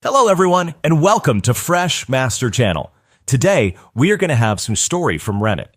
Hello everyone, and welcome to Fresh Master Channel. Today, we are going to have some story from Reddit.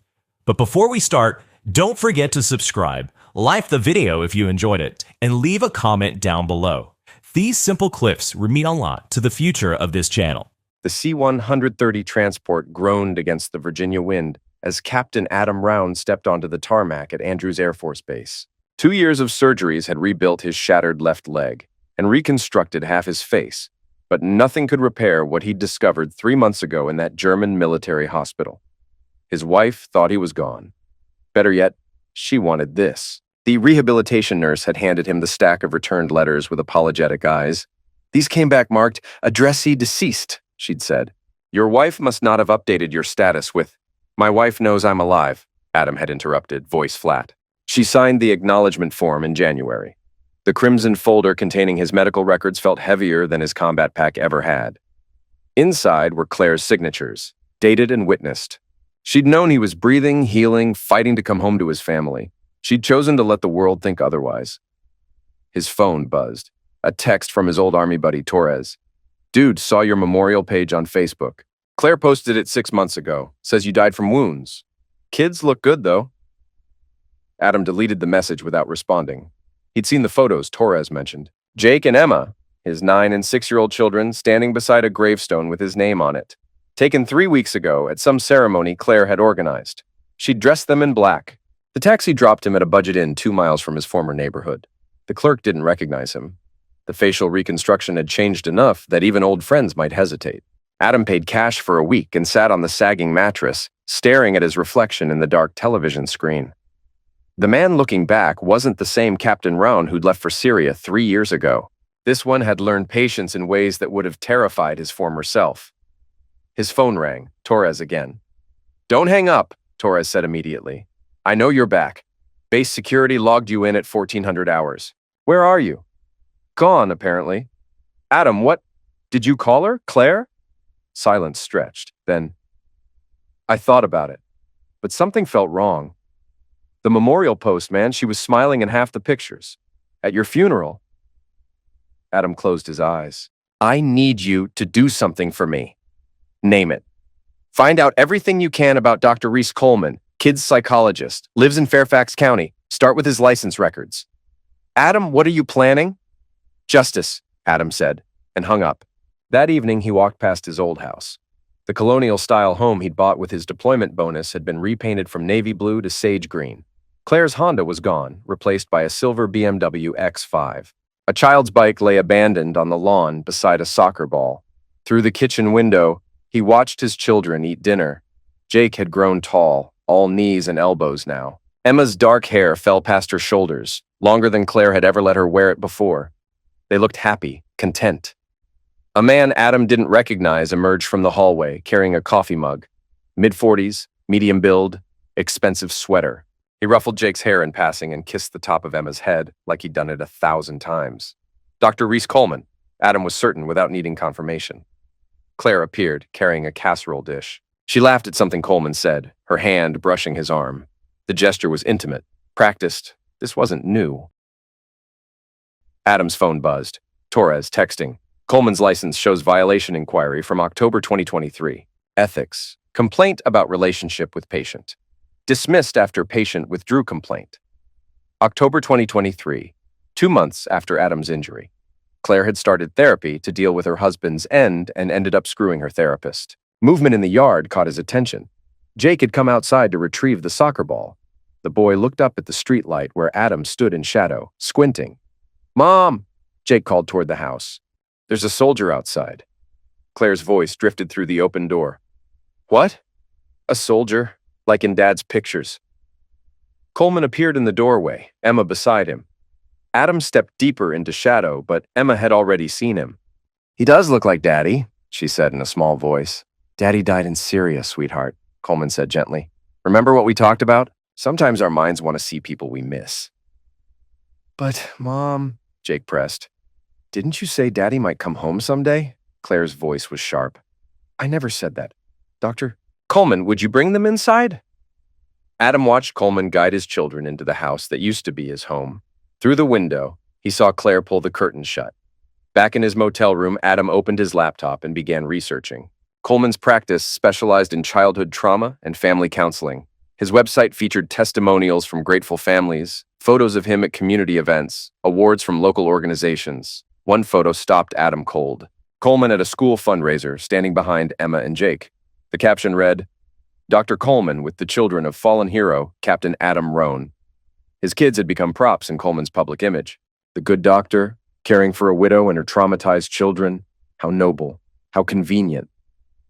But before we start, don't forget to subscribe, like the video if you enjoyed it, and leave a comment down below. These simple clips mean a lot to the future of this channel. The C-130 transport groaned against the Virginia wind as Captain Adam Round stepped onto the tarmac at Andrews Air Force Base. 2 years of surgeries had rebuilt his shattered left leg and reconstructed half his face, but nothing could repair what he'd discovered 3 months ago in that German military hospital. His wife thought he was gone. Better yet, she wanted this. The rehabilitation nurse had handed him the stack of returned letters with apologetic eyes. "These came back marked, addressee deceased," she'd said. "Your wife must not have updated your status with, 'My wife knows I'm alive,'" Adam had interrupted, voice flat. She signed the acknowledgement form in January. The crimson folder containing his medical records felt heavier than his combat pack ever had. Inside were Claire's signatures, dated and witnessed. She'd known he was breathing, healing, fighting to come home to his family. She'd chosen to let the world think otherwise. His phone buzzed. A text from his old army buddy, Torres. "Dude, saw your memorial page on Facebook. Claire posted it 6 months ago. Says you died from wounds. Kids look good, though." Adam deleted the message without responding. He'd seen the photos Torres mentioned. Jake and Emma, his 9- and 6-year-old children, standing beside a gravestone with his name on it. Taken 3 weeks ago at some ceremony Claire had organized. She'd dressed them in black. The taxi dropped him at a budget inn 2 miles from his former neighborhood. The clerk didn't recognize him. The facial reconstruction had changed enough that even old friends might hesitate. Adam paid cash for a week and sat on the sagging mattress, staring at his reflection in the dark television screen. The man looking back wasn't the same Captain Round who'd left for Syria 3 years ago. This one had learned patience in ways that would have terrified his former self. His phone rang. Torres again. "Don't hang up," Torres said immediately. "I know you're back. Base security logged you in at 1400 hours. Where are you?" "Gone, apparently." "Adam, what? Did you call her? Claire?" Silence stretched. Then, "I thought about it, but something felt wrong. The memorial post, man, she was smiling in half the pictures. At your funeral." Adam closed his eyes. "I need you to do something for me. Name it. Find out everything you can about Dr. Reese Coleman, kid's psychologist, lives in Fairfax County. Start with his license records." "Adam, what are you planning?" "Justice," Adam said, and hung up. That evening, he walked past his old house. The colonial-style home he'd bought with his deployment bonus had been repainted from navy blue to sage green. Claire's Honda was gone, replaced by a silver BMW X5. A child's bike lay abandoned on the lawn beside a soccer ball. Through the kitchen window, he watched his children eat dinner. Jake had grown tall, all knees and elbows now. Emma's dark hair fell past her shoulders, longer than Claire had ever let her wear it before. They looked happy, content. A man Adam didn't recognize emerged from the hallway, carrying a coffee mug. Mid-40s, medium build, expensive sweater. He ruffled Jake's hair in passing and kissed the top of Emma's head like he'd done it 1,000 times. "Dr. Reese Coleman," Adam was certain without needing confirmation. Claire appeared, carrying a casserole dish. She laughed at something Coleman said, her hand brushing his arm. The gesture was intimate, practiced. This wasn't new. Adam's phone buzzed. Torres texting. "Coleman's license shows violation inquiry from October 2023. Ethics. Complaint about relationship with patient. Dismissed after patient withdrew complaint." October 2023, 2 months after Adam's injury. Claire had started therapy to deal with her husband's end and ended up screwing her therapist. Movement in the yard caught his attention. Jake had come outside to retrieve the soccer ball. The boy looked up at the streetlight where Adam stood in shadow, squinting. "Mom!" Jake called toward the house. "There's a soldier outside." Claire's voice drifted through the open door. "What?" "A soldier, like in Dad's pictures." Coleman appeared in the doorway, Emma beside him. Adam stepped deeper into shadow, but Emma had already seen him. "He does look like Daddy," she said in a small voice. "Daddy died in Syria, sweetheart," Coleman said gently. "Remember what we talked about? Sometimes our minds want to see people we miss." "But, Mom," Jake pressed, "didn't you say Daddy might come home someday?" Claire's voice was sharp. "I never said that. Doctor Coleman, would you bring them inside?" Adam watched Coleman guide his children into the house that used to be his home. Through the window, he saw Claire pull the curtain shut. Back in his motel room, Adam opened his laptop and began researching. Coleman's practice specialized in childhood trauma and family counseling. His website featured testimonials from grateful families, photos of him at community events, awards from local organizations. One photo stopped Adam cold. Coleman at a school fundraiser, standing behind Emma and Jake. The caption read, Dr. Coleman with the children of fallen hero, Captain Adam Rohn. His kids had become props in Coleman's public image. The good doctor, caring for a widow and her traumatized children. How noble, how convenient.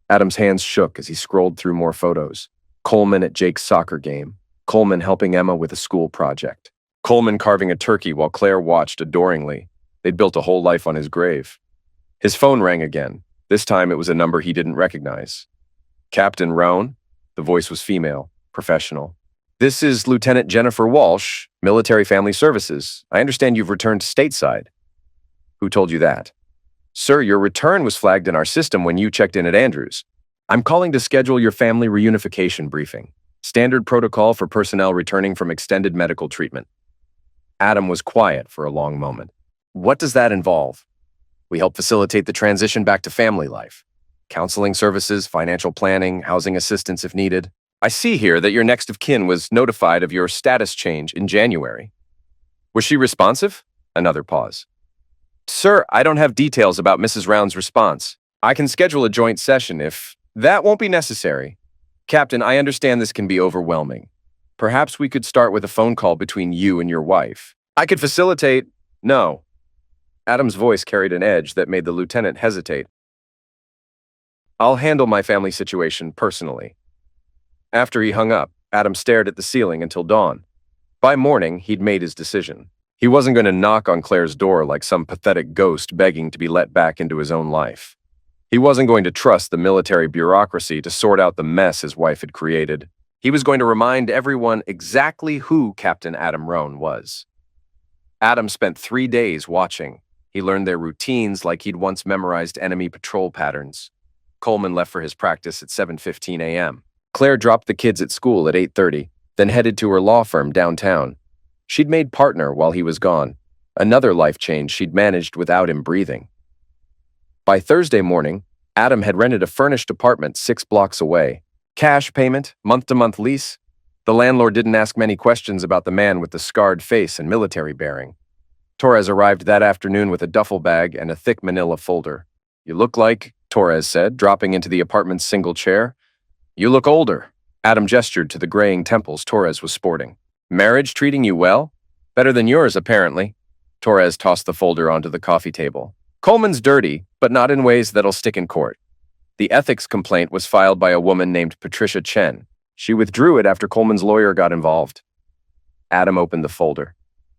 Adam's hands shook as he scrolled through more photos. Coleman at Jake's soccer game. Coleman helping Emma with a school project. Coleman carving a turkey while Claire watched adoringly. They'd built a whole life on his grave. His phone rang again. This time it was a number he didn't recognize. Captain Rohn? The voice was female, professional. This is Lieutenant Jennifer Walsh, Military Family Services. I understand you've returned stateside. Who told you that? Sir, your return was flagged in our system when you checked in at Andrews. I'm calling to schedule your family reunification briefing. Standard protocol for personnel returning from extended medical treatment. Adam was quiet for a long moment. What does that involve? We help facilitate the transition back to family life. Counseling services, financial planning, housing assistance if needed. I see here that your next of kin was notified of your status change in January. Was she responsive? Another pause. Sir, I don't have details about Mrs. Round's response. I can schedule a joint session if that won't be necessary. Captain, I understand this can be overwhelming. Perhaps we could start with a phone call between you and your wife. I could facilitate. No. Adam's voice carried an edge that made the lieutenant hesitate. I'll handle my family situation personally. After he hung up, Adam stared at the ceiling until dawn. By morning, he'd made his decision. He wasn't going to knock on Claire's door like some pathetic ghost begging to be let back into his own life. He wasn't going to trust the military bureaucracy to sort out the mess his wife had created. He was going to remind everyone exactly who Captain Adam Rohn was. Adam spent 3 days watching. He learned their routines like he'd once memorized enemy patrol patterns. Coleman left for his practice at 7:15 a.m. Claire dropped the kids at school at 8:30, then headed to her law firm downtown. She'd made partner while he was gone, another life change she'd managed without him breathing. By Thursday morning, Adam had rented a furnished apartment 6 blocks away. Cash payment, month-to-month lease. The landlord didn't ask many questions about the man with the scarred face and military bearing. Torres arrived that afternoon with a duffel bag and a thick manila folder. You look like, Torres said, dropping into the apartment's single chair. You look older. Adam gestured to the graying temples Torres was sporting. Marriage treating you well? Better than yours, apparently. Torres tossed the folder onto the coffee table. Coleman's dirty, but not in ways that'll stick in court. The ethics complaint was filed by a woman named Patricia Chen. She withdrew it after Coleman's lawyer got involved. Adam opened the folder.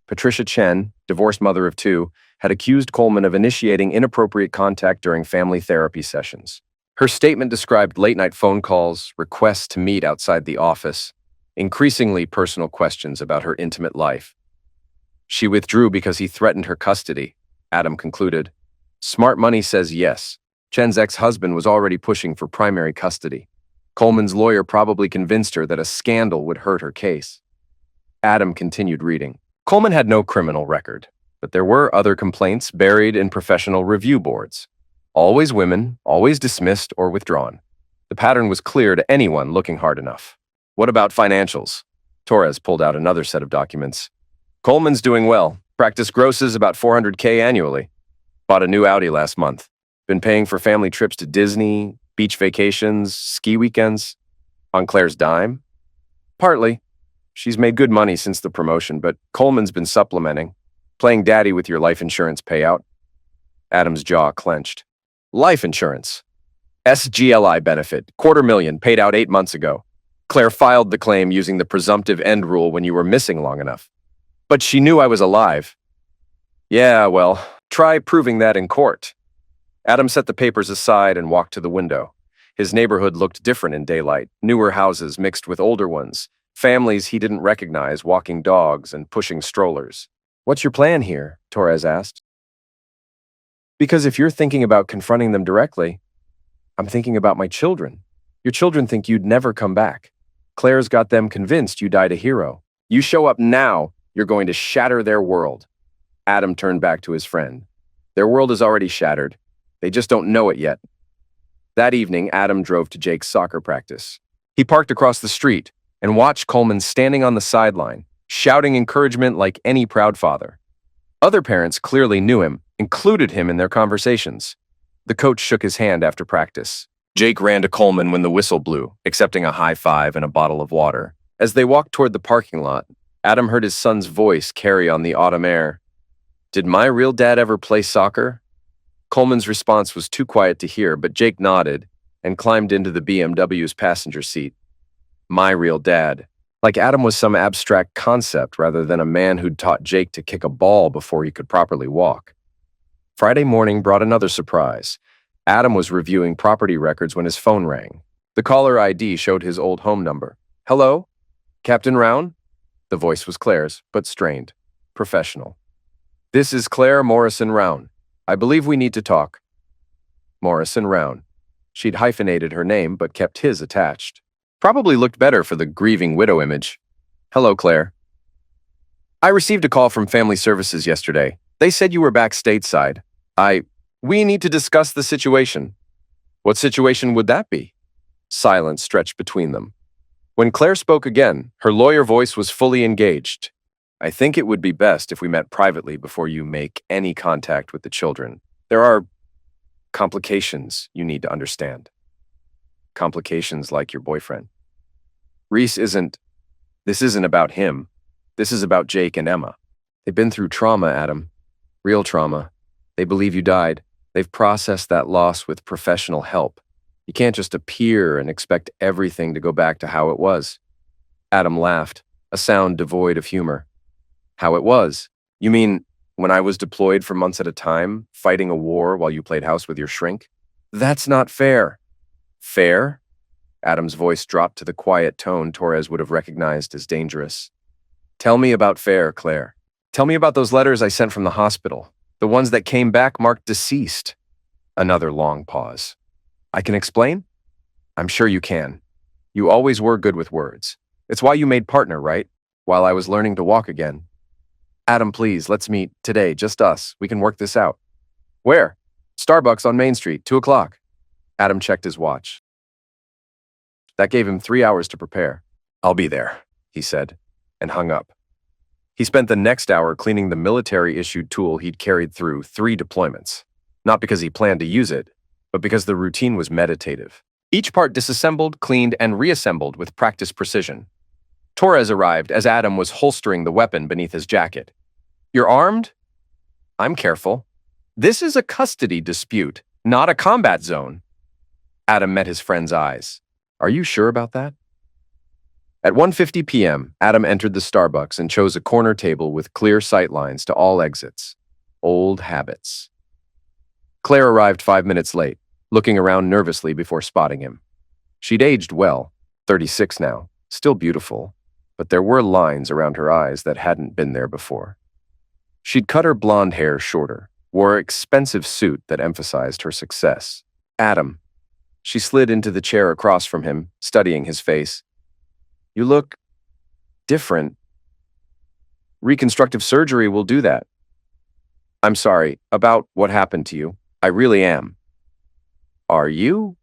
Patricia Chen, divorced mother of 2, had accused Coleman of initiating inappropriate contact during family therapy sessions. Her statement described late-night phone calls, requests to meet outside the office, increasingly personal questions about her intimate life. She withdrew because he threatened her custody, Adam concluded. Smart money says yes. Chen's ex-husband was already pushing for primary custody. Coleman's lawyer probably convinced her that a scandal would hurt her case. Adam continued reading. Coleman had no criminal record, but there were other complaints buried in professional review boards. Always women, always dismissed or withdrawn. The pattern was clear to anyone looking hard enough. What about financials? Torres pulled out another set of documents. Coleman's doing well. Practice grosses about $400K annually. Bought a new Audi last month. Been paying for family trips to Disney, beach vacations, ski weekends. On Claire's dime? Partly. She's made good money since the promotion, but Coleman's been supplementing, playing daddy with your life insurance payout. Adam's jaw clenched. Life insurance. SGLI benefit, $250,000 paid out 8 months ago. Claire filed the claim using the presumptive end rule when you were missing long enough. But she knew I was alive. Yeah, well, try proving that in court. Adam set the papers aside and walked to the window. His neighborhood looked different in daylight, newer houses mixed with older ones, families he didn't recognize walking dogs and pushing strollers. What's your plan here? Torres asked. Because if you're thinking about confronting them directly, I'm thinking about my children. Your children think you'd never come back. Claire's got them convinced you died a hero. You show up now, you're going to shatter their world. Adam turned back to his friend. Their world is already shattered. They just don't know it yet. That evening, Adam drove to Jake's soccer practice. He parked across the street and watched Coleman standing on the sideline, shouting encouragement like any proud father. Other parents clearly knew him, included him in their conversations. The coach shook his hand after practice. Jake ran to Coleman when the whistle blew, accepting a high five and a bottle of water. As they walked toward the parking lot, Adam heard his son's voice carry on the autumn air. "Did my real dad ever play soccer?" Coleman's response was too quiet to hear, but Jake nodded and climbed into the BMW's passenger seat. My real dad. Like Adam was some abstract concept rather than a man who'd taught Jake to kick a ball before he could properly walk. Friday morning brought another surprise. Adam was reviewing property records when his phone rang. The caller ID showed his old home number. "Hello? Captain Round?" The voice was Claire's, but strained. Professional. "This is Claire Morrison Round. I believe we need to talk." Morrison Round. She'd hyphenated her name, but kept his attached. Probably looked better for the grieving widow image. "Hello, Claire. I received a call from Family Services yesterday. They said you were back stateside. We need to discuss the situation." "What situation would that be?" Silence stretched between them. When Claire spoke again, her lawyer voice was fully engaged. "I think it would be best if we met privately before you make any contact with the children. There are complications you need to understand. Complications like your boyfriend. This isn't about him. This is about Jake and Emma. They've been through trauma, Adam. Real trauma. They believe you died. They've processed that loss with professional help. You can't just appear and expect everything to go back to how it was." Adam laughed, a sound devoid of humor. "How it was? You mean when I was deployed for months at a time, fighting a war while you played house with your shrink? That's not fair." "Fair?" Adam's voice dropped to the quiet tone Torres would have recognized as dangerous. "Tell me about fair, Claire. Tell me about those letters I sent from the hospital. The ones that came back marked deceased." Another long pause. "I can explain?" "I'm sure you can. You always were good with words. It's why you made partner, right? While I was learning to walk again." "Adam, please, let's meet. Today, just us. We can work this out." "Where?" "Starbucks on Main Street, 2 o'clock. Adam checked his watch. That gave him 3 hours to prepare. "I'll be there," he said, and hung up. He spent the next hour cleaning the military-issued tool he'd carried through 3 deployments. Not because he planned to use it, but because the routine was meditative. Each part disassembled, cleaned, and reassembled with practiced precision. Torres arrived as Adam was holstering the weapon beneath his jacket. "You're armed?" "I'm careful. This is a custody dispute, not a combat zone." Adam met his friend's eyes. "Are you sure about that?" At 1:50 p.m., Adam entered the Starbucks and chose a corner table with clear sight lines to all exits. Old habits. Claire arrived 5 minutes late, looking around nervously before spotting him. She'd aged well, 36 now, still beautiful, but there were lines around her eyes that hadn't been there before. She'd cut her blonde hair shorter, wore an expensive suit that emphasized her success. "Adam." She slid into the chair across from him, studying his face. "You look different. Reconstructive surgery will do that." "I'm sorry about what happened to you. I really am." "Are you?"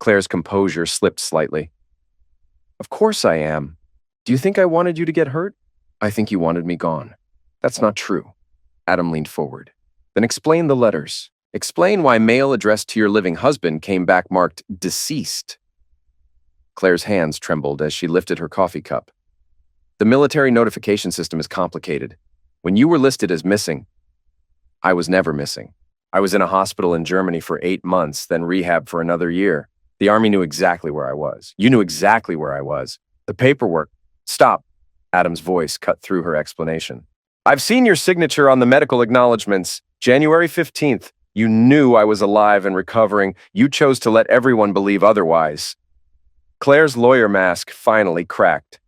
Claire's composure slipped slightly. "Of course I am. Do you think I wanted you to get hurt? I think you wanted me gone." "That's not true." Adam leaned forward. "Then explain the letters. Explain why mail addressed to your living husband came back marked deceased." Claire's hands trembled as she lifted her coffee cup. "The military notification system is complicated. When you were listed as missing, I was never missing. I was in a hospital in Germany for 8 months, then rehab for another year. The Army knew exactly where I was. You knew exactly where I was. The paperwork—" "Stop." Adam's voice cut through her explanation. "I've seen your signature on the medical acknowledgments. January 15th. You knew I was alive and recovering. You chose to let everyone believe otherwise." Claire's lawyer mask finally cracked.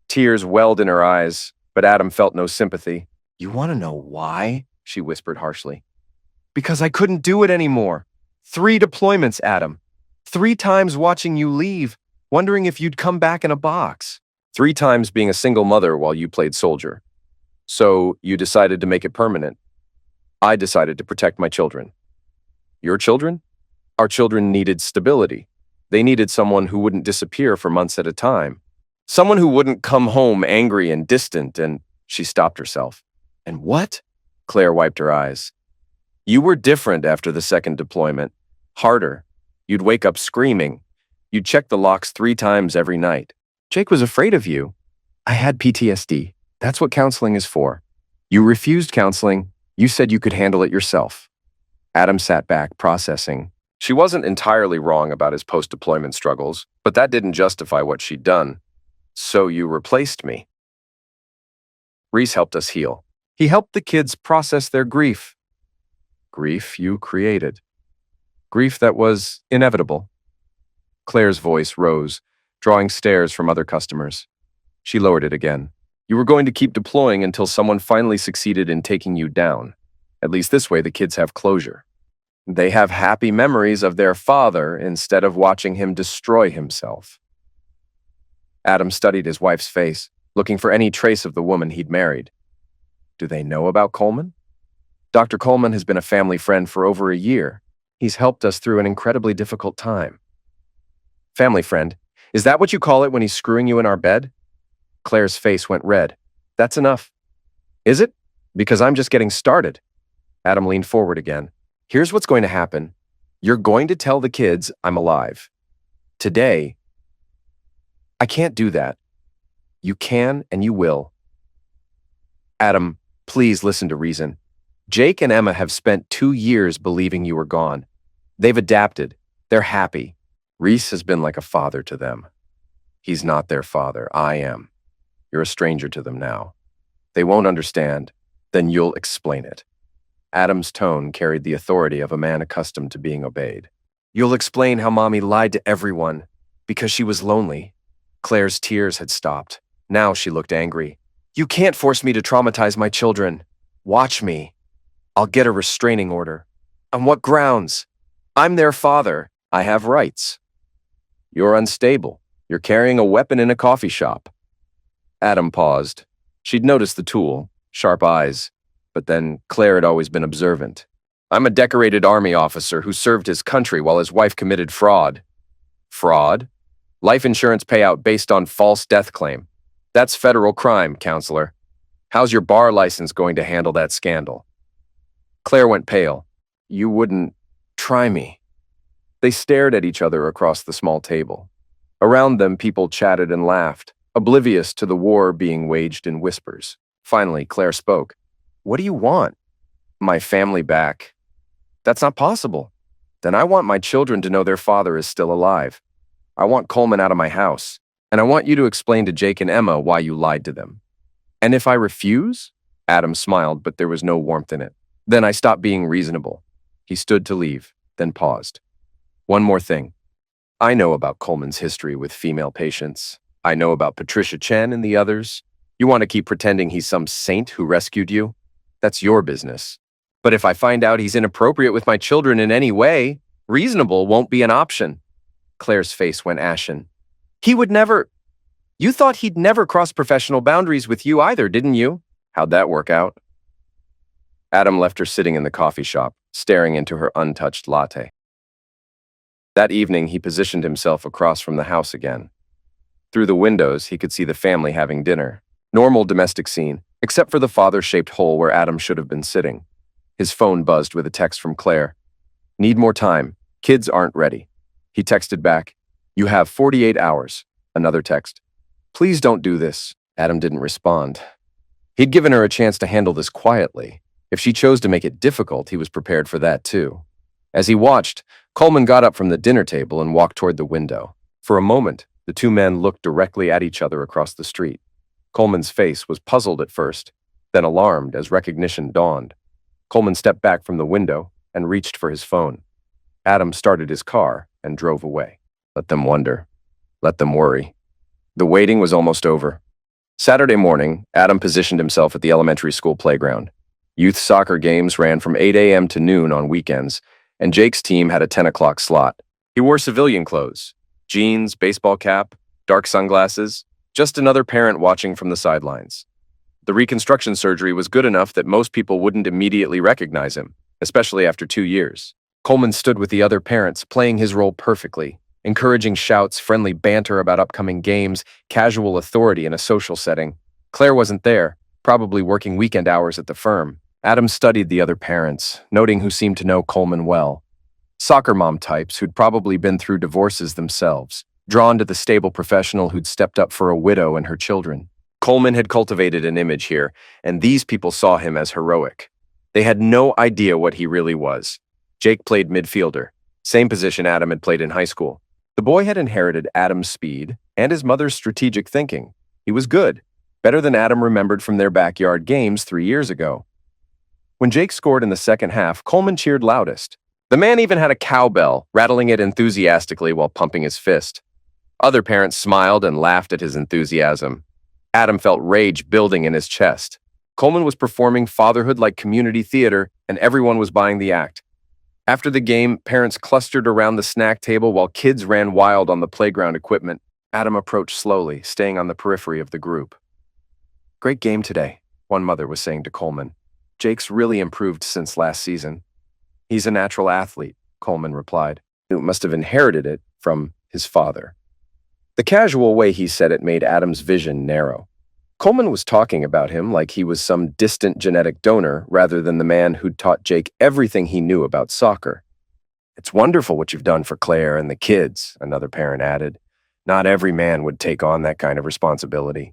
Tears welled in her eyes, but Adam felt no sympathy. "You want to know why?" she whispered harshly. "Because I couldn't do it anymore. 3 deployments, Adam. 3 times watching you leave, wondering if you'd come back in a box. 3 times being a single mother while you played soldier. So you decided to make it permanent." I decided to protect my children. Your children? Our children needed stability. They needed someone who wouldn't disappear for months at a time. Someone who wouldn't come home angry and distant, and she stopped herself. And what? Claire wiped her eyes. You were different after the second deployment. Harder. You'd wake up screaming. You'd check the locks 3 times every night. Jake was afraid of you. I had PTSD. That's what counseling is for. You refused counseling. You said you could handle it yourself. Adam sat back, processing. She wasn't entirely wrong about his post-deployment struggles, but that didn't justify what she'd done. So you replaced me. Reese helped us heal. He helped the kids process their grief. Grief you created. Grief that was inevitable. Claire's voice rose, drawing stares from other customers. She lowered it again. You were going to keep deploying until someone finally succeeded in taking you down. At least this way the kids have closure. They have happy memories of their father instead of watching him destroy himself. Adam studied his wife's face, looking for any trace of the woman he'd married. Do they know about Coleman? Dr. Coleman has been a family friend for over a year. He's helped us through an incredibly difficult time. Family friend, is that what you call it when he's screwing you in our bed? Claire's face went red. That's enough. Is it? Because I'm just getting started. Adam leaned forward again. Here's what's going to happen. You're going to tell the kids I'm alive. Today, I can't do that. You can and you will. Adam, please listen to reason. Jake and Emma have spent 2 years believing you were gone. They've adapted. They're happy. Reese has been like a father to them. He's not their father. I am. You're a stranger to them now. They won't understand. Then you'll explain it. Adam's tone carried the authority of a man accustomed to being obeyed. You'll explain how Mommy lied to everyone because she was lonely. Claire's tears had stopped. Now she looked angry. You can't force me to traumatize my children. Watch me. I'll get a restraining order. On what grounds? I'm their father. I have rights. You're unstable. You're carrying a weapon in a coffee shop. Adam paused. She'd noticed the tool, sharp eyes, but then Claire had always been observant. I'm a decorated army officer who served his country while his wife committed fraud. Fraud? Life insurance payout based on false death claim. That's federal crime, counselor. How's your bar license going to handle that scandal? Claire went pale. You wouldn't try me. They stared at each other across the small table. Around them, people chatted and laughed, oblivious to the war being waged in whispers. Finally, Claire spoke. What do you want? My family back. That's not possible. Then I want my children to know their father is still alive. I want Coleman out of my house, and I want you to explain to Jake and Emma why you lied to them. And if I refuse? Adam smiled, but there was no warmth in it. Then I stopped being reasonable. He stood to leave, then paused. One more thing. I know about Coleman's history with female patients. I know about Patricia Chen and the others. You want to keep pretending he's some saint who rescued you? That's your business. But if I find out he's inappropriate with my children in any way, reasonable won't be an option. Claire's face went ashen. He would never... You thought he'd never cross professional boundaries with you either, didn't you? How'd that work out? Adam left her sitting in the coffee shop, staring into her untouched latte. That evening, he positioned himself across from the house again. Through the windows, he could see the family having dinner. Normal domestic scene, except for the father-shaped hole where Adam should have been sitting. His phone buzzed with a text from Claire. Need more time. Kids aren't ready. He texted back. You have 48 hours. Another text. Please don't do this. Adam didn't respond. He'd given her a chance to handle this quietly. If she chose to make it difficult, he was prepared for that too. As he watched, Coleman got up from the dinner table and walked toward the window. For a moment, the two men looked directly at each other across the street. Coleman's face was puzzled at first, then alarmed as recognition dawned. Coleman stepped back from the window and reached for his phone. Adam started his car and drove away. Let them wonder. Let them worry. The waiting was almost over. Saturday morning, Adam positioned himself at the elementary school playground. Youth soccer games ran from 8 a.m. to noon on weekends, and Jake's team had a 10 o'clock slot. He wore civilian clothes, jeans, baseball cap, dark sunglasses, just another parent watching from the sidelines. The reconstruction surgery was good enough that most people wouldn't immediately recognize him, especially after 2 years. Coleman stood with the other parents, playing his role perfectly, encouraging shouts, friendly banter about upcoming games, casual authority in a social setting. Claire wasn't there, probably working weekend hours at the firm. Adam studied the other parents, noting who seemed to know Coleman well. Soccer mom types who'd probably been through divorces themselves, drawn to the stable professional who'd stepped up for a widow and her children. Coleman had cultivated an image here, and these people saw him as heroic. They had no idea what he really was. Jake played midfielder, same position Adam had played in high school. The boy had inherited Adam's speed and his mother's strategic thinking. He was good, better than Adam remembered from their backyard games 3 years ago. When Jake scored in the second half, Coleman cheered loudest. The man even had a cowbell, rattling it enthusiastically while pumping his fist. Other parents smiled and laughed at his enthusiasm. Adam felt rage building in his chest. Coleman was performing fatherhood like community theater, and everyone was buying the act. After the game, parents clustered around the snack table while kids ran wild on the playground equipment. Adam approached slowly, staying on the periphery of the group. "Great game today," one mother was saying to Coleman. "Jake's really improved since last season." "He's a natural athlete," Coleman replied. "He must have inherited it from his father." The casual way he said it made Adam's vision narrow. Coleman was talking about him like he was some distant genetic donor rather than the man who'd taught Jake everything he knew about soccer. "It's wonderful what you've done for Claire and the kids," another parent added. "Not every man would take on that kind of responsibility."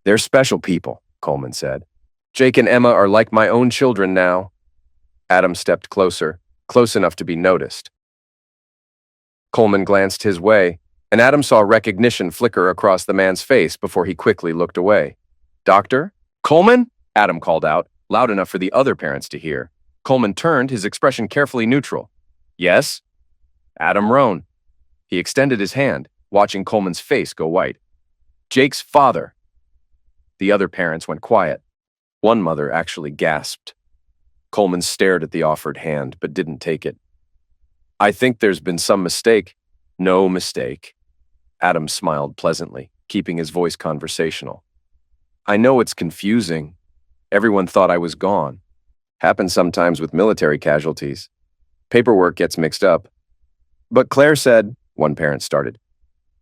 "They're special people," Coleman said. "Jake and Emma are like my own children now." Adam stepped closer, close enough to be noticed. Coleman glanced his way, and Adam saw recognition flicker across the man's face before he quickly looked away. "Doctor? Coleman?" Adam called out, loud enough for the other parents to hear. Coleman turned, his expression carefully neutral. "Yes?" "Adam Rohn." He extended his hand, watching Coleman's face go white. "Jake's father." The other parents went quiet. One mother actually gasped. Coleman stared at the offered hand, but didn't take it. "I think there's been some mistake." "No mistake." Adam smiled pleasantly, keeping his voice conversational. "I know it's confusing. Everyone thought I was gone. Happens sometimes with military casualties. Paperwork gets mixed up. But Claire said," one parent started.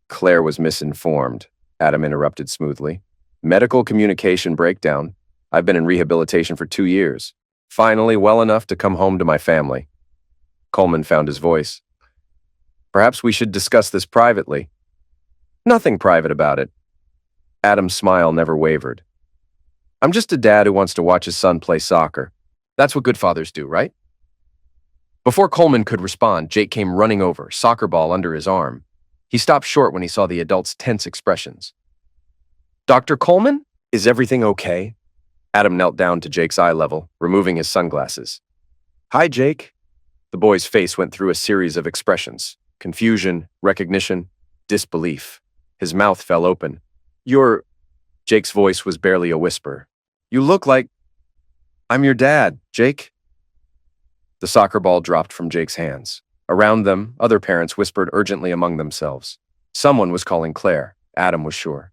"Claire was misinformed," Adam interrupted smoothly. "Medical communication breakdown. I've been in rehabilitation for 2 years. Finally well enough to come home to my family." Coleman found his voice. "Perhaps we should discuss this privately." "Nothing private about it." Adam's smile never wavered. "I'm just a dad who wants to watch his son play soccer. That's what good fathers do, right?" Before Coleman could respond, Jake came running over, soccer ball under his arm. He stopped short when he saw the adult's tense expressions. "Dr. Coleman, is everything okay?" Adam knelt down to Jake's eye level, removing his sunglasses. "Hi, Jake." The boy's face went through a series of expressions: confusion, recognition, disbelief. His mouth fell open. "You're..." Jake's voice was barely a whisper. "You look like..." "I'm your dad, Jake." The soccer ball dropped from Jake's hands. Around them, other parents whispered urgently among themselves. Someone was calling Claire, Adam was sure.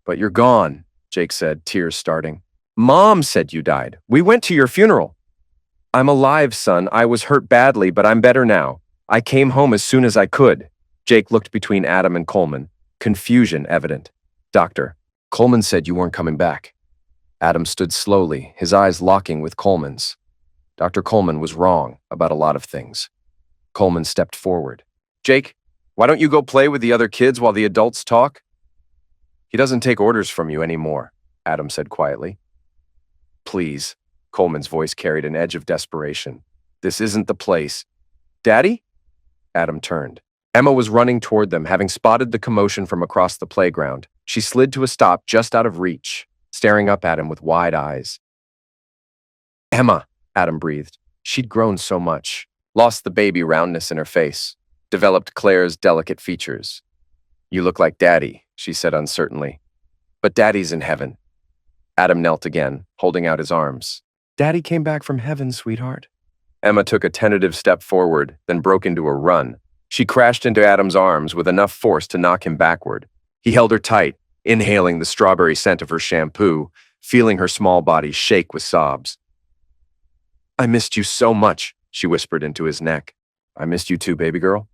"But you're gone," Jake said, tears starting. "Mom said you died. We went to your funeral." "I'm alive, son. I was hurt badly, but I'm better now. I came home as soon as I could." Jake looked between Adam and Coleman, confusion evident. "Doctor, Coleman said you weren't coming back." Adam stood slowly, his eyes locking with Coleman's. Dr. Coleman was wrong about a lot of things. Coleman stepped forward. "Jake, why don't you go play with the other kids while the adults talk?" "He doesn't take orders from you anymore," Adam said quietly. "Please," Coleman's voice carried an edge of desperation. "This isn't the place." "Daddy?" Adam turned. Emma was running toward them, having spotted the commotion from across the playground. She slid to a stop just out of reach, staring up at him with wide eyes. "Emma," Adam breathed. She'd grown so much, lost the baby roundness in her face, developed Claire's delicate features. "You look like Daddy," she said uncertainly. "But Daddy's in heaven." Adam knelt again, holding out his arms. "Daddy came back from heaven, sweetheart." Emma took a tentative step forward, then broke into a run. She crashed into Adam's arms with enough force to knock him backward. He held her tight, inhaling the strawberry scent of her shampoo, feeling her small body shake with sobs. "I missed you so much," she whispered into his neck. "I missed you too, baby girl."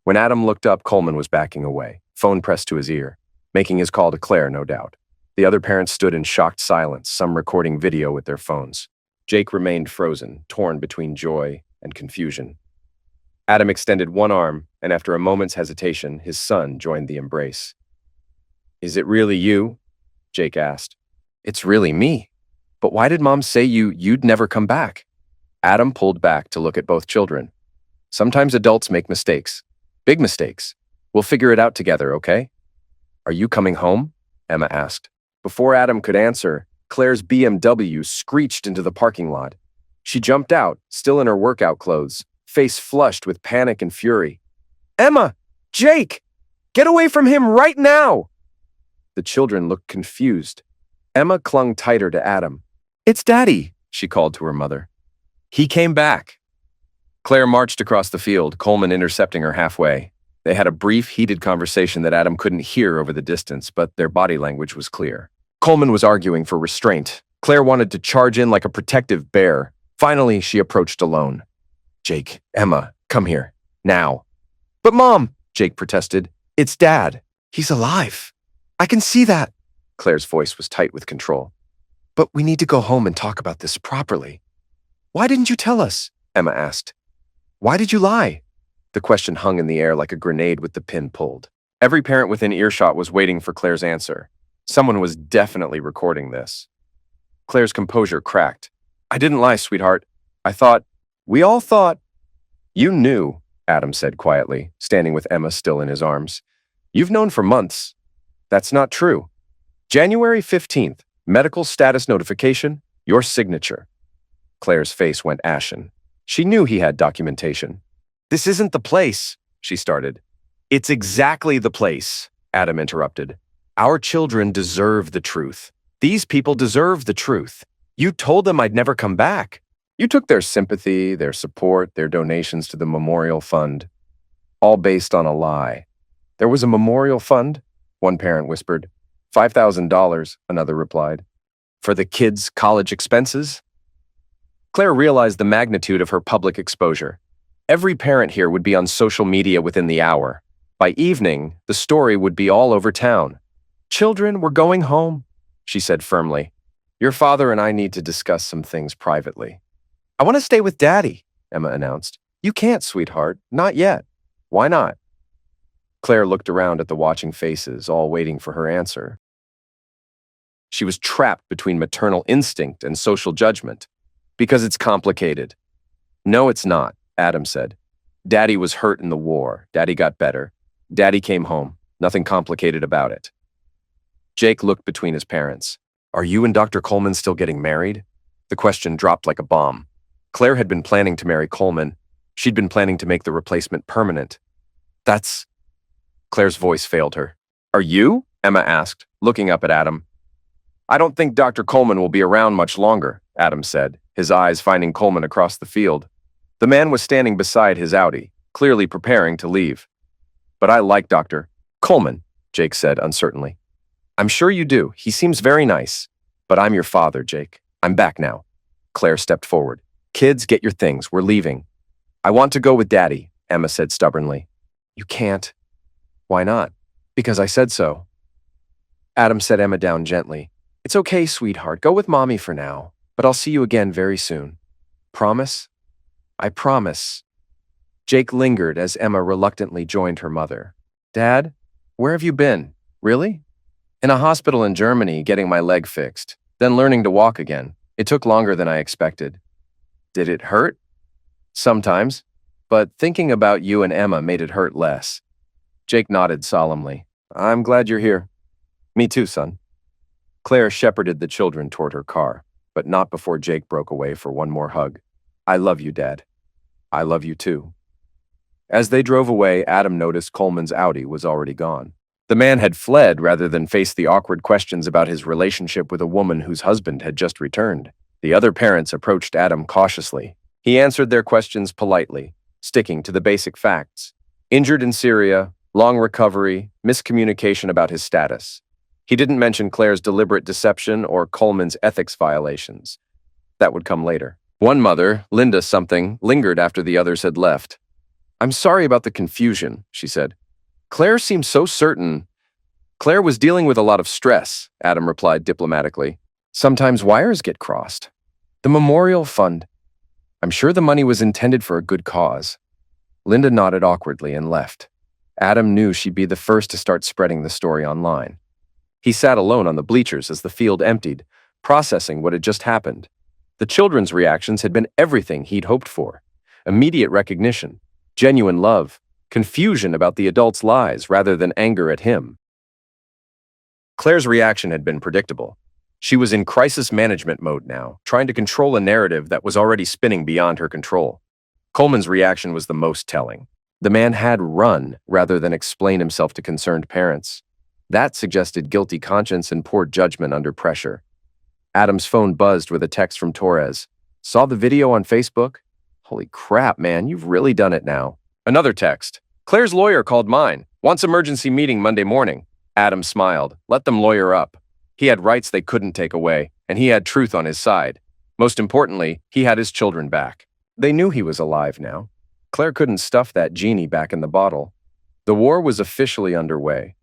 When Adam looked up, Coleman was backing away, phone pressed to his ear, making his call to Claire, no doubt. The other parents stood in shocked silence, some recording video with their phones. Jake remained frozen, torn between joy and confusion. Adam extended one arm, and after a moment's hesitation, his son joined the embrace. "Is it really you?" Jake asked. "It's really me. But why did Mom say you'd never come back?" Adam pulled back to look at both children. "Sometimes adults make mistakes. Big mistakes. We'll figure it out together, okay?" "Are you coming home?" Emma asked. Before Adam could answer, Claire's BMW screeched into the parking lot. She jumped out, still in her workout clothes, face flushed with panic and fury. "Emma! Jake! Get away from him right now!" The children looked confused. Emma clung tighter to Adam. "It's Daddy," she called to her mother. "He came back." Claire marched across the field, Coleman intercepting her halfway. They had a brief, heated conversation that Adam couldn't hear over the distance, but their body language was clear. Coleman was arguing for restraint. Claire wanted to charge in like a protective bear. Finally, she approached alone. "Jake, Emma, come here. Now." "But Mom," Jake protested, "it's Dad. He's alive. I can see that." Claire's voice was tight with control. "But we need to go home and talk about this properly." "Why didn't you tell us?" Emma asked. "Why did you lie?" The question hung in the air like a grenade with the pin pulled. Every parent within earshot was waiting for Claire's answer. Someone was definitely recording this. Claire's composure cracked. "I didn't lie, sweetheart. We all thought." "You knew," Adam said quietly, standing with Emma still in his arms. "You've known for months." "That's not true. January 15th, medical status notification, your signature." Claire's face went ashen. She knew he had documentation. "This isn't the place," she started. "It's exactly the place," Adam interrupted. "Our children deserve the truth. These people deserve the truth. You told them I'd never come back. You took their sympathy, their support, their donations to the memorial fund, all based on a lie." "There was a memorial fund?" one parent whispered. $5,000, another replied. "For the kids' college expenses?" Claire realized the magnitude of her public exposure. Every parent here would be on social media within the hour. By evening, the story would be all over town. "Children, we're going home," she said firmly. "Your father and I need to discuss some things privately." "I want to stay with Daddy," Emma announced. "You can't, sweetheart. Not yet." "Why not?" Claire looked around at the watching faces, all waiting for her answer. She was trapped between maternal instinct and social judgment. "Because it's complicated." "No, it's not," Adam said. "Daddy was hurt in the war. Daddy got better. Daddy came home. Nothing complicated about it." Jake looked between his parents. "Are you and Dr. Coleman still getting married?" The question dropped like a bomb. Claire had been planning to marry Coleman. She'd been planning to make the replacement permanent. "That's..." Claire's voice failed her. "Are you?" Emma asked, looking up at Adam. "I don't think Dr. Coleman will be around much longer," Adam said, his eyes finding Coleman across the field. The man was standing beside his Audi, clearly preparing to leave. "But I like Dr. Coleman," Jake said uncertainly. "I'm sure you do. He seems very nice. But I'm your father, Jake. I'm back now." Claire stepped forward. "Kids, get your things. We're leaving." "I want to go with Daddy," Emma said stubbornly. "You can't." "Why not?" "Because I said so." Adam set Emma down gently. "It's okay, sweetheart. Go with Mommy for now. But I'll see you again very soon." "Promise?" "I promise." Jake lingered as Emma reluctantly joined her mother. "Dad, where have you been? Really?" "In a hospital in Germany, getting my leg fixed. Then learning to walk again. It took longer than I expected." "Did it hurt?" "Sometimes. But thinking about you and Emma made it hurt less." Jake nodded solemnly. "I'm glad you're here." "Me too, son." Claire shepherded the children toward her car, but not before Jake broke away for one more hug. "I love you, Dad." "I love you too." As they drove away, Adam noticed Coleman's Audi was already gone. The man had fled rather than face the awkward questions about his relationship with a woman whose husband had just returned. The other parents approached Adam cautiously. He answered their questions politely, sticking to the basic facts. Injured in Syria, long recovery, miscommunication about his status. He didn't mention Claire's deliberate deception or Coleman's ethics violations. That would come later. One mother, Linda something, lingered after the others had left. "I'm sorry about the confusion," she said. "Claire seemed so certain." "Claire was dealing with a lot of stress," Adam replied diplomatically. "Sometimes wires get crossed." "The memorial fund. I'm sure the money was intended for a good cause." Linda nodded awkwardly and left. Adam knew she'd be the first to start spreading the story online. He sat alone on the bleachers as the field emptied, processing what had just happened. The children's reactions had been everything he'd hoped for. Immediate recognition, genuine love, confusion about the adults' lies rather than anger at him. Claire's reaction had been predictable. She was in crisis management mode now, trying to control a narrative that was already spinning beyond her control. Coleman's reaction was the most telling. The man had run rather than explain himself to concerned parents. That suggested guilty conscience and poor judgment under pressure. Adam's phone buzzed with a text from Torres. "Saw the video on Facebook? Holy crap, man, you've really done it now." Another text. "Claire's lawyer called mine. Wants emergency meeting Monday morning." Adam smiled. Let them lawyer up. He had rights they couldn't take away, and he had truth on his side. Most importantly, he had his children back. They knew he was alive now. Claire couldn't stuff that genie back in the bottle. The war was officially underway.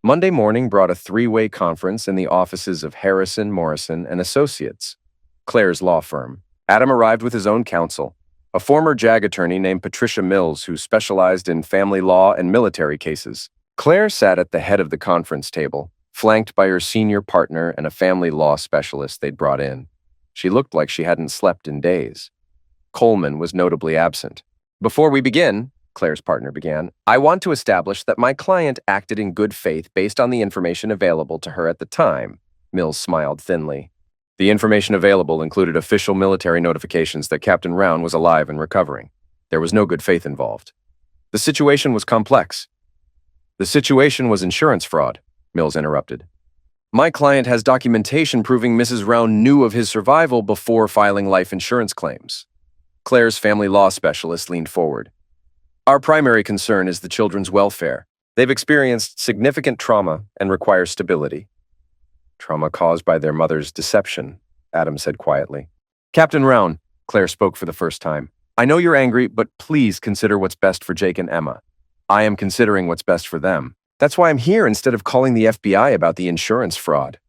Monday morning brought a three-way conference in the offices of Harrison, Morrison, and Associates, Claire's law firm. Adam arrived with his own counsel, a former JAG attorney named Patricia Mills who specialized in family law and military cases. Claire sat at the head of the conference table, flanked by her senior partner and a family law specialist they'd brought in. She looked like she hadn't slept in days. Coleman was notably absent. "Before we begin," Claire's partner began, "I want to establish that my client acted in good faith based on the information available to her at the time." Mills smiled thinly. The information available included official military notifications that Captain Round was alive and recovering. There was no good faith involved. The situation was complex. "The situation was insurance fraud," Mills interrupted. "My client has documentation proving Mrs. Round knew of his survival before filing life insurance claims." Claire's family law specialist leaned forward. "Our primary concern is the children's welfare. They've experienced significant trauma and require stability." "Trauma caused by their mother's deception," Adam said quietly. "Captain Round," Claire spoke for the first time, "I know you're angry, but please consider what's best for Jake and Emma. I am considering what's best for them. That's why I'm here instead of calling the FBI about the insurance fraud."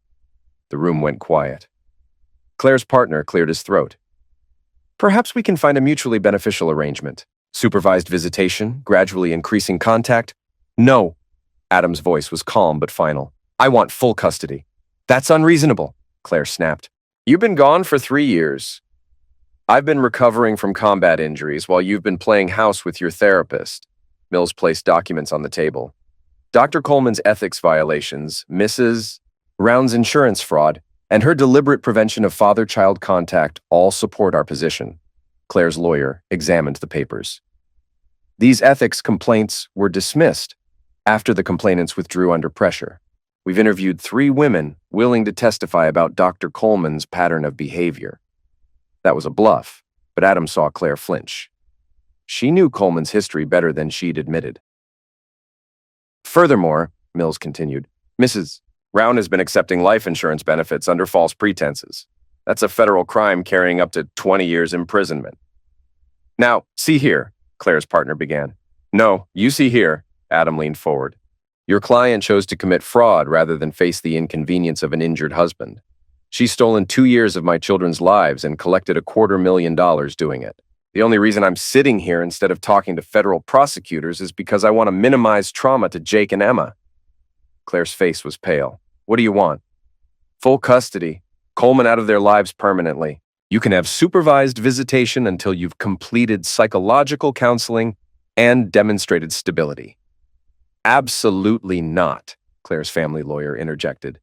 The room went quiet. Claire's partner cleared his throat. "Perhaps we can find a mutually beneficial arrangement. Supervised visitation, gradually increasing contact." "No." Adam's voice was calm but final. "I want full custody." "That's unreasonable," Claire snapped. "You've been gone for 3 years. I've been recovering from combat injuries while you've been playing house with your therapist." Mills placed documents on the table. "Dr. Coleman's ethics violations, Mrs. Round's insurance fraud, and her deliberate prevention of father-child contact all support our position." Claire's lawyer examined the papers. "These ethics complaints were dismissed after the complainants withdrew under pressure. We've interviewed 3 women willing to testify about Dr. Coleman's pattern of behavior." That was a bluff, but Adam saw Claire flinch. She knew Coleman's history better than she'd admitted. "Furthermore," Mills continued, "Mrs. Round has been accepting life insurance benefits under false pretenses. That's a federal crime carrying up to 20 years imprisonment." "Now, see here," Claire's partner began. "No, you see here," Adam leaned forward. "Your client chose to commit fraud rather than face the inconvenience of an injured husband. She's stolen 2 years of my children's lives and collected $250,000 doing it. The only reason I'm sitting here instead of talking to federal prosecutors is because I want to minimize trauma to Jake and Emma." Claire's face was pale. "What do you want?" "Full custody. Coleman out of their lives permanently. You can have supervised visitation until you've completed psychological counseling and demonstrated stability." "Absolutely not," Claire's family lawyer interjected.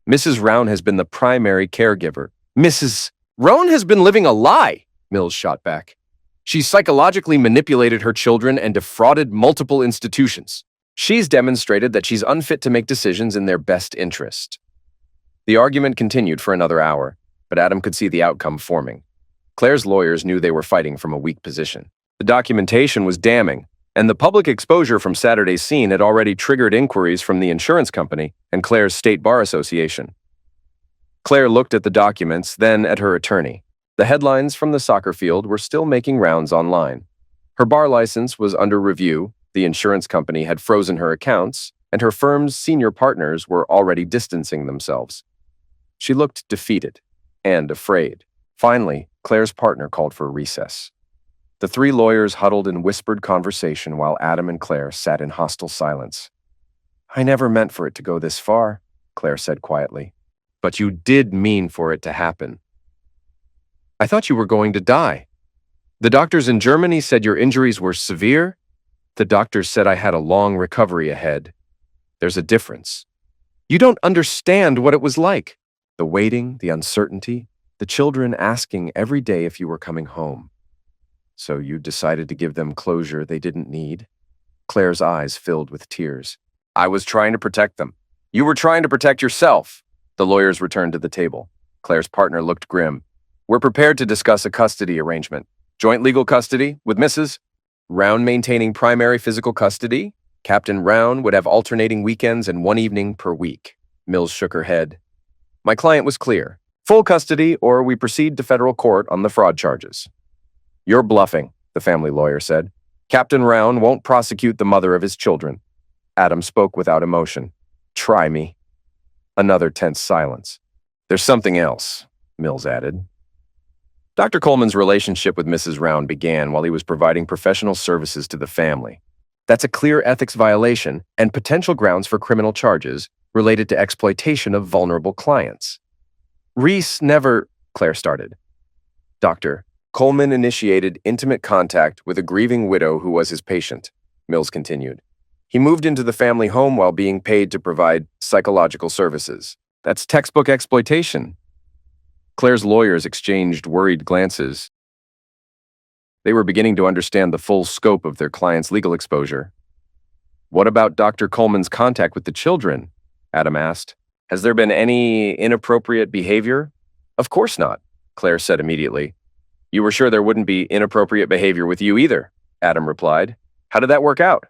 "Mrs. Round has been the primary caregiver." "Mrs. Round has been living a lie," Mills shot back. "She's psychologically manipulated her children and defrauded multiple institutions. She's demonstrated that she's unfit to make decisions in their best interest." The argument continued for another hour, but Adam could see the outcome forming. Claire's lawyers knew they were fighting from a weak position. The documentation was damning. And the public exposure from Saturday's scene had already triggered inquiries from the insurance company and Claire's State Bar Association. Claire looked at the documents, then at her attorney. The headlines from the soccer field were still making rounds online. Her bar license was under review, the insurance company had frozen her accounts, and her firm's senior partners were already distancing themselves. She looked defeated and afraid. Finally, Claire's partner called for a recess. The three lawyers huddled in whispered conversation while Adam and Claire sat in hostile silence. "I never meant for it to go this far," Claire said quietly. "But you did mean for it to happen. I thought you were going to die. The doctors in Germany said your injuries were severe. The doctors said I had a long recovery ahead. There's a difference. You don't understand what it was like. The waiting, the uncertainty, the children asking every day if you were coming home. So you decided to give them closure they didn't need?" Claire's eyes filled with tears. "I was trying to protect them. You were trying to protect yourself." The lawyers returned to the table. Claire's partner looked grim. "We're prepared to discuss a custody arrangement. Joint legal custody with Mrs. Round maintaining primary physical custody. Captain Round would have alternating weekends and one evening per week." Mills shook her head. "My client was clear. Full custody or we proceed to federal court on the fraud charges." "You're bluffing," the family lawyer said. "Captain Round won't prosecute the mother of his children." Adam spoke without emotion. "Try me." Another tense silence. "There's something else," Mills added. Dr. Coleman's relationship with Mrs. Round began while he was providing professional services to the family. That's a clear ethics violation and potential grounds for criminal charges related to exploitation of vulnerable clients. "Reese never," Claire started. "Doctor, Coleman initiated intimate contact with a grieving widow who was his patient," Mills continued. "He moved into the family home while being paid to provide psychological services. That's textbook exploitation." Claire's lawyers exchanged worried glances. They were beginning to understand the full scope of their client's legal exposure. "What about Dr. Coleman's contact with the children?" Adam asked. "Has there been any inappropriate behavior?" "Of course not," Claire said immediately. "You were sure there wouldn't be inappropriate behavior with you either," Adam replied. "How did that work out?"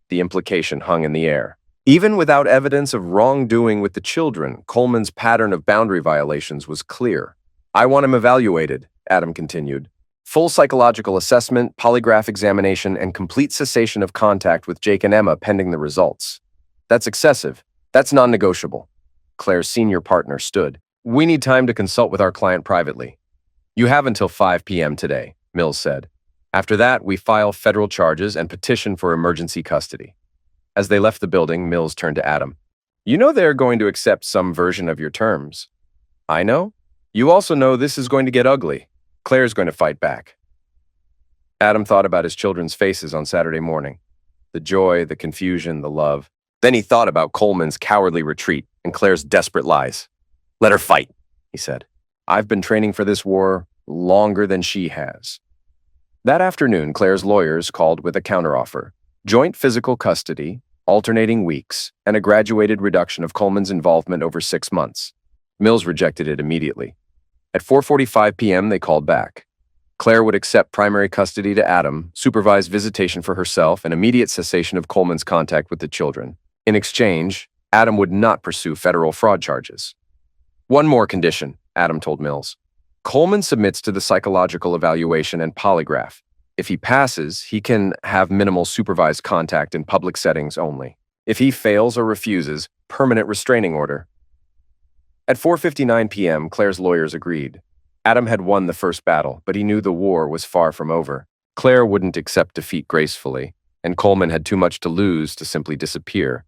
The implication hung in the air. Even without evidence of wrongdoing with the children, Coleman's pattern of boundary violations was clear. "I want him evaluated," Adam continued. "Full psychological assessment, polygraph examination, and complete cessation of contact with Jake and Emma pending the results." "That's excessive. That's non-negotiable." Claire's senior partner stood. "We need time to consult with our client privately." "You have until 5 p.m. today," Mills said. "After that, we file federal charges and petition for emergency custody." As they left the building, Mills turned to Adam. "You know they're going to accept some version of your terms." "I know. You also know this is going to get ugly. Claire's going to fight back." Adam thought about his children's faces on Saturday morning. The joy, the confusion, the love. Then he thought about Coleman's cowardly retreat and Claire's desperate lies. "Let her fight," he said. "I've been training for this war longer than she has." That afternoon, Claire's lawyers called with a counteroffer: joint physical custody, alternating weeks, and a graduated reduction of Coleman's involvement over 6 months. Mills rejected it immediately. At 4:45 p.m., they called back. Claire would accept primary custody to Adam, supervise visitation for herself, and immediate cessation of Coleman's contact with the children. In exchange, Adam would not pursue federal fraud charges. "One more condition," Adam told Mills. "Coleman submits to the psychological evaluation and polygraph. If he passes, he can have minimal supervised contact in public settings only. If he fails or refuses, permanent restraining order." At 4:59 p.m., Claire's lawyers agreed. Adam had won the first battle, but he knew the war was far from over. Claire wouldn't accept defeat gracefully, and Coleman had too much to lose to simply disappear.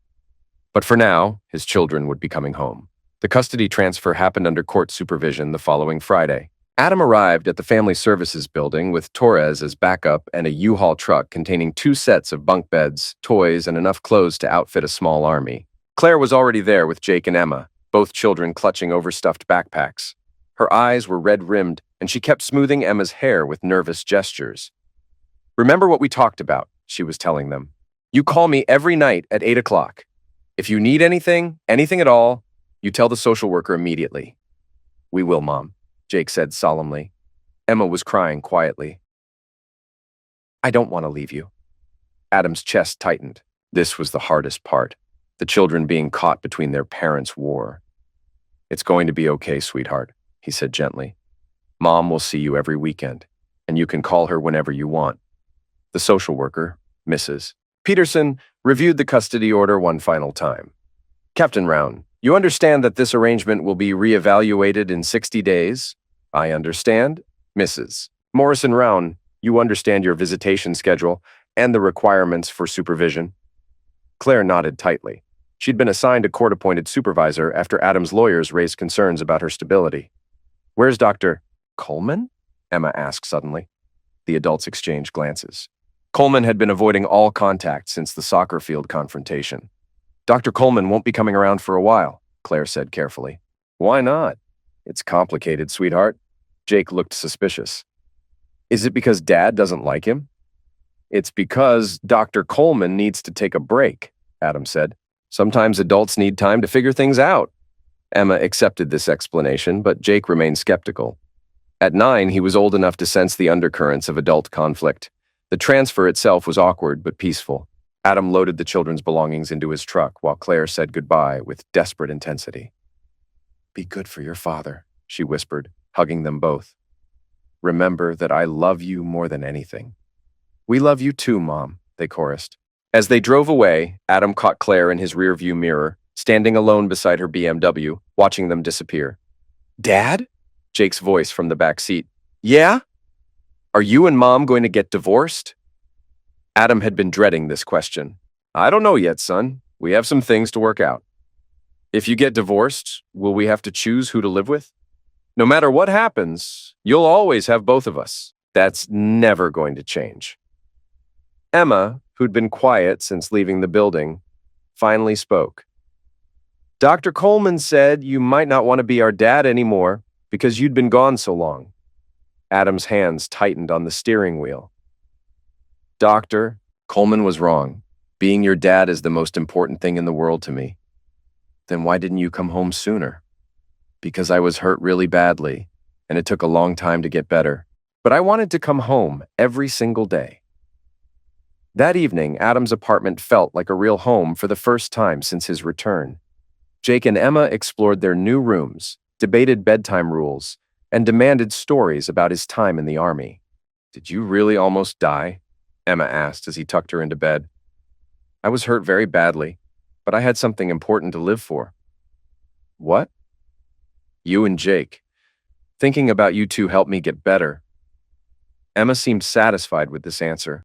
But for now, his children would be coming home. The custody transfer happened under court supervision the following Friday. Adam arrived at the Family Services building with Torres as backup and a U-Haul truck containing 2 sets of bunk beds, toys, and enough clothes to outfit a small army. Claire was already there with Jake and Emma, both children clutching overstuffed backpacks. Her eyes were red-rimmed, and she kept smoothing Emma's hair with nervous gestures. "Remember what we talked about," she was telling them. "You call me every night at 8 o'clock. If you need anything at all, you tell the social worker immediately." "We will, Mom," Jake said solemnly. Emma was crying quietly. "I don't want to leave you. Adam's chest tightened. This was the hardest part. The children being caught between their parents' war. "It's going to be okay, sweetheart," he said gently. "Mom will see you every weekend, and you can call her whenever you want." The social worker, Mrs. Peterson, reviewed the custody order one final time. "Captain Round, you understand that this arrangement will be reevaluated in 60 days? "I understand." "Mrs. Morrison Round, you understand your visitation schedule and the requirements for supervision?" Claire nodded tightly. She'd been assigned a court-appointed supervisor after Adam's lawyers raised concerns about her stability. "Where's Dr. Coleman?" Emma asked suddenly. The adults exchanged glances. Coleman had been avoiding all contact since the soccer field confrontation. "Dr. Coleman won't be coming around for a while," Claire said carefully. "Why not?" "It's complicated, sweetheart." Jake looked suspicious. "Is it because Dad doesn't like him?" "It's because Dr. Coleman needs to take a break," Adam said. "Sometimes adults need time to figure things out." Emma accepted this explanation, but Jake remained skeptical. At 9, he was old enough to sense the undercurrents of adult conflict. The transfer itself was awkward but peaceful. Adam loaded the children's belongings into his truck while Claire said goodbye with desperate intensity. "Be good for your father," she whispered, hugging them both. "Remember that I love you more than anything." "We love you too, Mom," they chorused. As they drove away, Adam caught Claire in his rearview mirror, standing alone beside her BMW, watching them disappear. "Dad?" Jake's voice from the back seat. "Yeah? Are you and Mom going to get divorced?" Adam had been dreading this question. "I don't know yet, son. We have some things to work out." "If you get divorced, will we have to choose who to live with?" "No matter what happens, you'll always have both of us. That's never going to change." Emma, who'd been quiet since leaving the building, finally spoke. "Dr. Coleman said you might not want to be our dad anymore because you'd been gone so long." Adam's hands tightened on the steering wheel. "Doctor, Coleman was wrong. Being your dad is the most important thing in the world to me." "Then why didn't you come home sooner?" "Because I was hurt really badly, and it took a long time to get better. But I wanted to come home every single day." That evening, Adam's apartment felt like a real home for the first time since his return. Jake and Emma explored their new rooms, debated bedtime rules, and demanded stories about his time in the army. "Did you really almost die?" Emma asked as he tucked her into bed. "I was hurt very badly, but I had something important to live for." "What?" "You and Jake. Thinking about you two helped me get better." Emma seemed satisfied with this answer.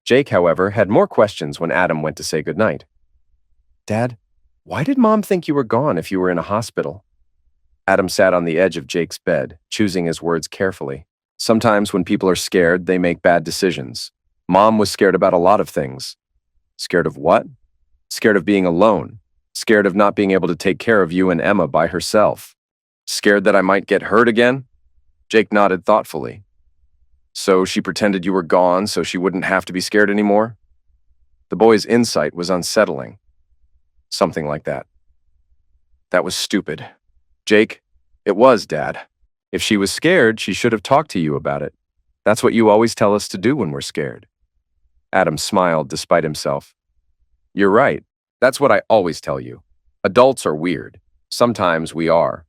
Jake, however, had more questions when Adam went to say goodnight. "Dad, why did Mom think you were gone if you were in a hospital?" Adam sat on the edge of Jake's bed, choosing his words carefully. Sometimes when people are scared, they make bad decisions. Mom was scared about a lot of things. Scared of what? Scared of being alone. Scared of not being able to take care of you and Emma by herself. Scared that I might get hurt again? Jake nodded thoughtfully. "So she pretended you were gone so she wouldn't have to be scared anymore?" The boy's insight was unsettling. "Something like that." "That was stupid." "Jake, it was, Dad. If she was scared, she should have talked to you about it. That's what you always tell us to do when we're scared." Adam smiled despite himself. "You're right. That's what I always tell you. Adults are weird. Sometimes we are."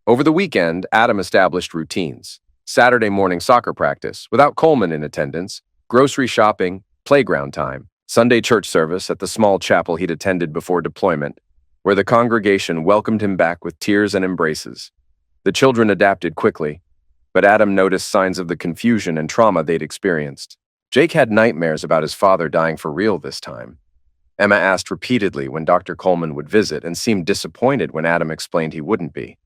Over the weekend, Adam established routines. Saturday morning soccer practice, without Coleman in attendance, grocery shopping, playground time, Sunday church service at the small chapel he'd attended before deployment, where the congregation welcomed him back with tears and embraces. The children adapted quickly, but Adam noticed signs of the confusion and trauma they'd experienced. Jake had nightmares about his father dying for real this time. Emma asked repeatedly when Dr. Coleman would visit and seemed disappointed when Adam explained he wouldn't be.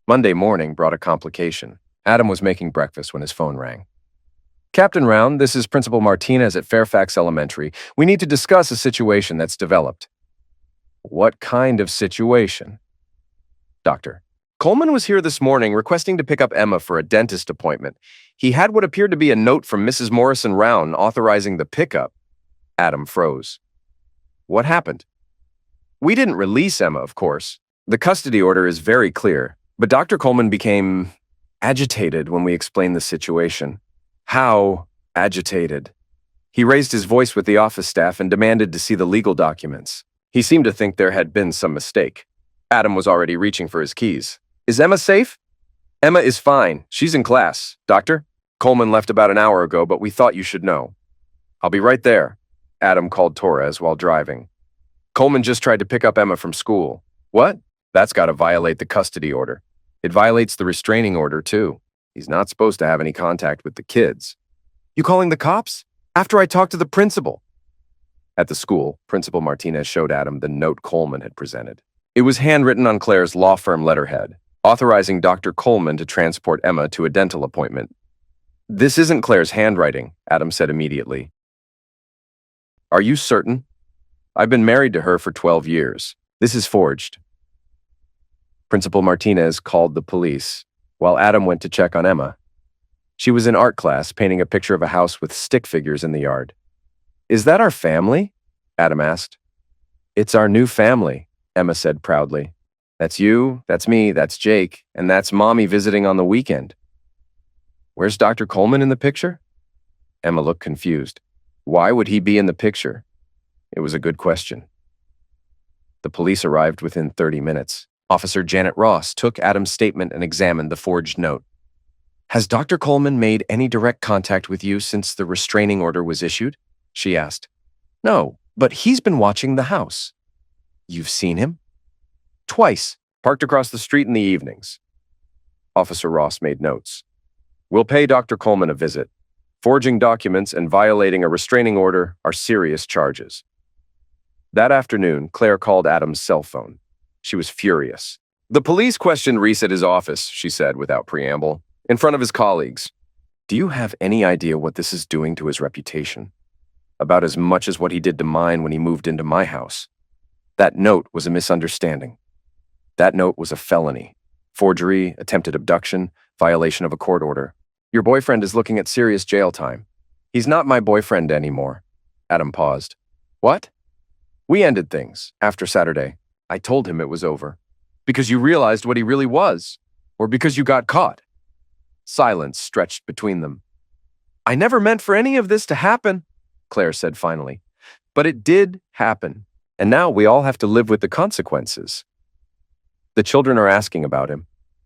Monday morning brought a complication. Adam was making breakfast when his phone rang. "Captain Round, this is Principal Martinez at Fairfax Elementary. We need to discuss a situation that's developed." "What kind of situation?" "Doctor, Coleman was here this morning requesting to pick up Emma for a dentist appointment. He had what appeared to be a note from Mrs. Morrison Round authorizing the pickup." Adam froze. "What happened?" "We didn't release Emma, of course. The custody order is very clear, but Dr. Coleman became agitated when we explained the situation." "How agitated?" He raised his voice with the office staff and demanded to see the legal documents. He seemed to think there had been some mistake. Adam was already reaching for his keys. Is Emma safe? Emma is fine. She's in class. Doctor? Coleman left about an hour ago, but we thought you should know. I'll be right there, Adam called Torres while driving. Coleman just tried to pick up Emma from school. What? That's got to violate the custody order. It violates the restraining order, too. He's not supposed to have any contact with the kids. You calling the cops? After I talked to the principal. At the school, Principal Martinez showed Adam the note Coleman had presented. It was handwritten on Claire's law firm letterhead, authorizing Dr. Coleman to transport Emma to a dental appointment. This isn't Claire's handwriting, Adam said immediately. Are you certain? I've been married to her for 12 years. This is forged. Principal Martinez called the police, while Adam went to check on Emma. She was in art class, painting a picture of a house with stick figures in the yard. Is that our family? Adam asked. It's our new family, Emma said proudly. That's you, that's me, that's Jake, and that's Mommy visiting on the weekend. Where's Dr. Coleman in the picture? Emma looked confused. Why would he be in the picture? It was a good question. The police arrived within 30 minutes. Officer Janet Ross took Adam's statement and examined the forged note. Has Dr. Coleman made any direct contact with you since the restraining order was issued? She asked. No, but he's been watching the house. You've seen him? Twice, parked across the street in the evenings. Officer Ross made notes. We'll pay Dr. Coleman a visit. Forging documents and violating a restraining order are serious charges. That afternoon, Claire called Adam's cell phone. She was furious. The police questioned Reese at his office, she said without preamble, in front of his colleagues. Do you have any idea what this is doing to his reputation? About as much as what he did to mine when he moved into my house. That note was a misunderstanding. That note was a felony. Forgery, attempted abduction, violation of a court order. Your boyfriend is looking at serious jail time. He's not my boyfriend anymore. Adam paused. What? We ended things after Saturday. I told him it was over. Because you realized what he really was, or because you got caught. Silence stretched between them. I never meant for any of this to happen, Claire said finally. But it did happen, and now we all have to live with the consequences. The children are asking about him.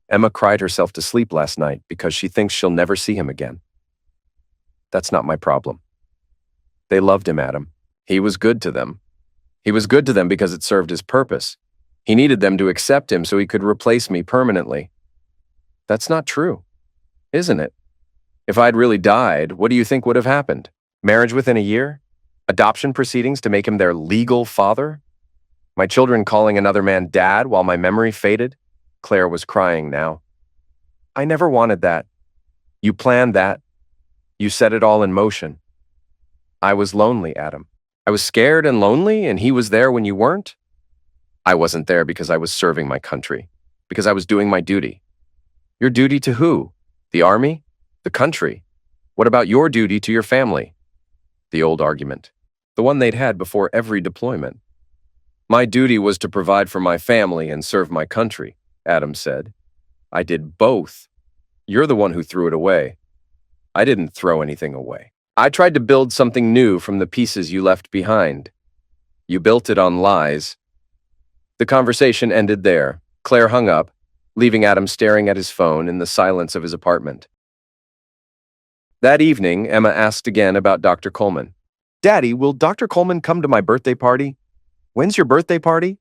Emma cried herself to sleep last night because she thinks she'll never see him again. That's not my problem. They loved him, Adam. He was good to them. He was good to them because it served his purpose. He needed them to accept him so he could replace me permanently. That's not true, isn't it? If I'd really died, what do you think would have happened? Marriage within a year? Adoption proceedings to make him their legal father? My children calling another man dad while my memory faded? Claire was crying now. I never wanted that. You planned that. You set it all in motion. I was lonely, Adam. I was scared and lonely, and he was there when you weren't? I wasn't there because I was serving my country, because I was doing my duty. Your duty to who? The army? The country? What about your duty to your family? The old argument, the one they'd had before every deployment. My duty was to provide for my family and serve my country, Adam said. I did both. You're the one who threw it away. I didn't throw anything away. I tried to build something new from the pieces you left behind. You built it on lies. The conversation ended there. Claire hung up, leaving Adam staring at his phone in the silence of his apartment. That evening, Emma asked again about Dr. Coleman. Daddy, will Dr. Coleman come to my birthday party? When's your birthday party?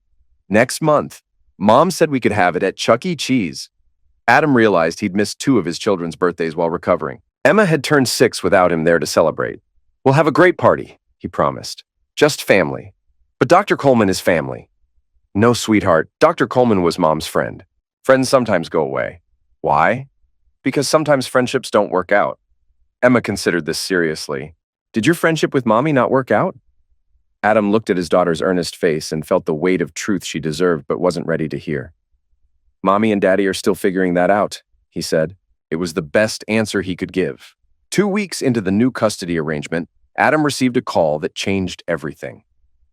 Next month. Mom said we could have it at Chuck E. Cheese. Adam realized he'd missed 2 of his children's birthdays while recovering. Emma had turned 6 without him there to celebrate. We'll have a great party, he promised. Just family. But Dr. Coleman is family. No, sweetheart, Dr. Coleman was Mom's friend. Friends sometimes go away. Why? Because sometimes friendships don't work out. Emma considered this seriously. Did your friendship with Mommy not work out? Adam looked at his daughter's earnest face and felt the weight of truth she deserved but wasn't ready to hear. Mommy and Daddy are still figuring that out, he said. It was the best answer he could give. 2 weeks into the new custody arrangement, Adam received a call that changed everything.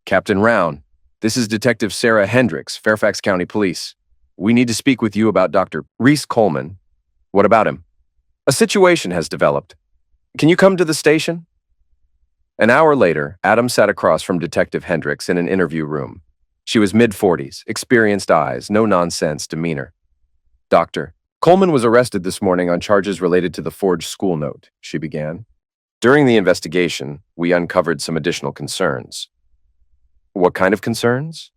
Captain Round, this is Detective Sarah Hendricks, Fairfax County Police. We need to speak with you about Dr. Reese Coleman. What about him? A situation has developed. Can you come to the station? An hour later, Adam sat across from Detective Hendricks in an interview room. She was mid-40s, experienced eyes, no-nonsense demeanor. Doctor, Coleman was arrested this morning on charges related to the forged school note, she began. During the investigation, we uncovered some additional concerns. What kind of concerns?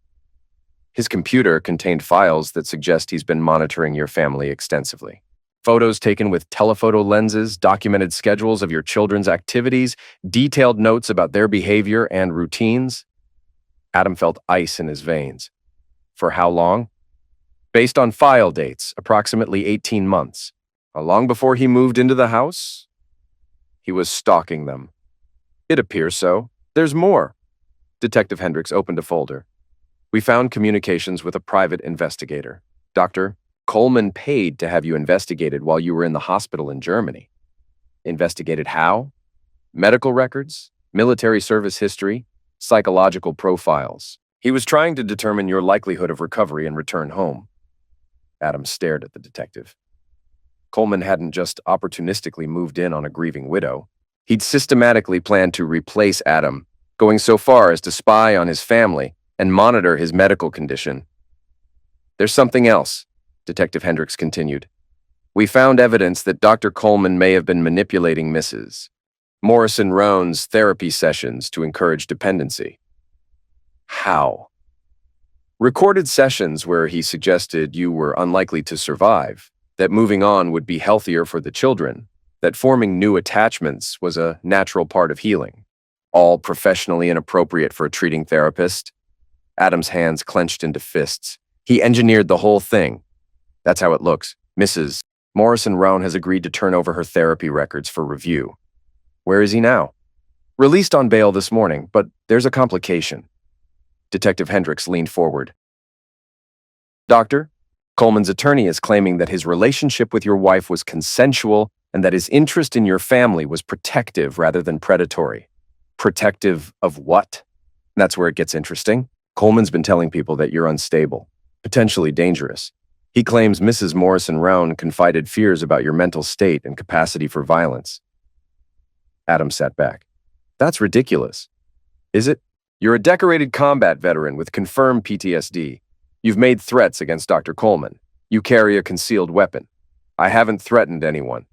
His computer contained files that suggest he's been monitoring your family extensively. Photos taken with telephoto lenses, documented schedules of your children's activities, detailed notes about their behavior and routines. Adam felt ice in his veins. For how long? Based on file dates, approximately 18 months. Long before he moved into the house? He was stalking them. It appears so. There's more. Detective Hendricks opened a folder. We found communications with a private investigator. Doctor, Coleman paid to have you investigated while you were in the hospital in Germany. Investigated how? Medical records, military service history, psychological profiles. He was trying to determine your likelihood of recovery and return home. Adam stared at the detective. Coleman hadn't just opportunistically moved in on a grieving widow. He'd systematically planned to replace Adam, going so far as to spy on his family and monitor his medical condition. There's something else, Detective Hendricks continued. We found evidence that Dr. Coleman may have been manipulating Mrs. Morrison Roan's therapy sessions to encourage dependency. How? Recorded sessions where he suggested you were unlikely to survive, that moving on would be healthier for the children, that forming new attachments was a natural part of healing. All professionally inappropriate for a treating therapist. Adam's hands clenched into fists. He engineered the whole thing. That's how it looks. Mrs. Morrison Roan has agreed to turn over her therapy records for review. Where is he now? Released on bail this morning, but there's a complication. Detective Hendricks leaned forward. Doctor, Coleman's attorney is claiming that his relationship with your wife was consensual and that his interest in your family was protective rather than predatory. Protective of what? That's where it gets interesting. Coleman's been telling people that you're unstable, potentially dangerous. He claims Mrs. Morrison Roan confided fears about your mental state and capacity for violence. Adam sat back. That's ridiculous. Is it? You're a decorated combat veteran with confirmed PTSD. You've made threats against Dr. Coleman. You carry a concealed weapon. I haven't threatened anyone.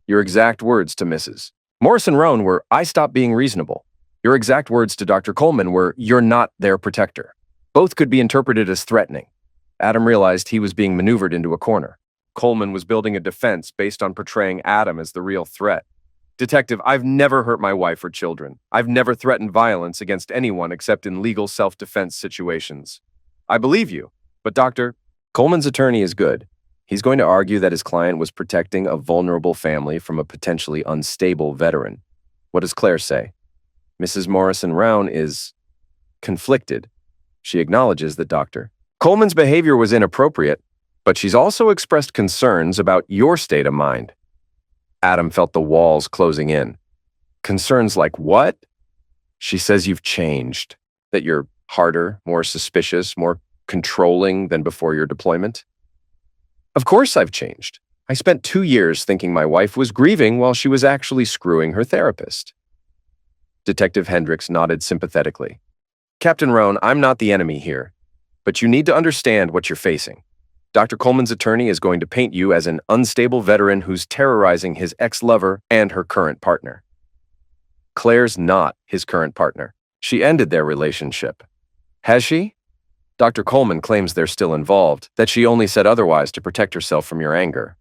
Your exact words to Mrs. Morrison Roan were, I stopped being reasonable. Your exact words to Dr. Coleman were, you're not their protector. Both could be interpreted as threatening. Adam realized he was being maneuvered into a corner. Coleman was building a defense based on portraying Adam as the real threat. Detective, I've never hurt my wife or children. I've never threatened violence against anyone except in legal self-defense situations. I believe you, but Doctor, Coleman's attorney is good. He's going to argue that his client was protecting a vulnerable family from a potentially unstable veteran. What does Claire say? Mrs. Morrison Roan is conflicted. She acknowledges that Dr. Coleman's behavior was inappropriate, but she's also expressed concerns about your state of mind. Adam felt the walls closing in. Concerns like what? She says you've changed, that you're harder, more suspicious, more controlling than before your deployment. Of course I've changed. I spent 2 years thinking my wife was grieving while she was actually screwing her therapist. Detective Hendricks nodded sympathetically. Captain Roan, I'm not the enemy here, but you need to understand what you're facing. Dr. Coleman's attorney is going to paint you as an unstable veteran who's terrorizing his ex-lover and her current partner. Claire's not his current partner. She ended their relationship. Has she? Dr. Coleman claims they're still involved, that she only said otherwise to protect herself from your anger.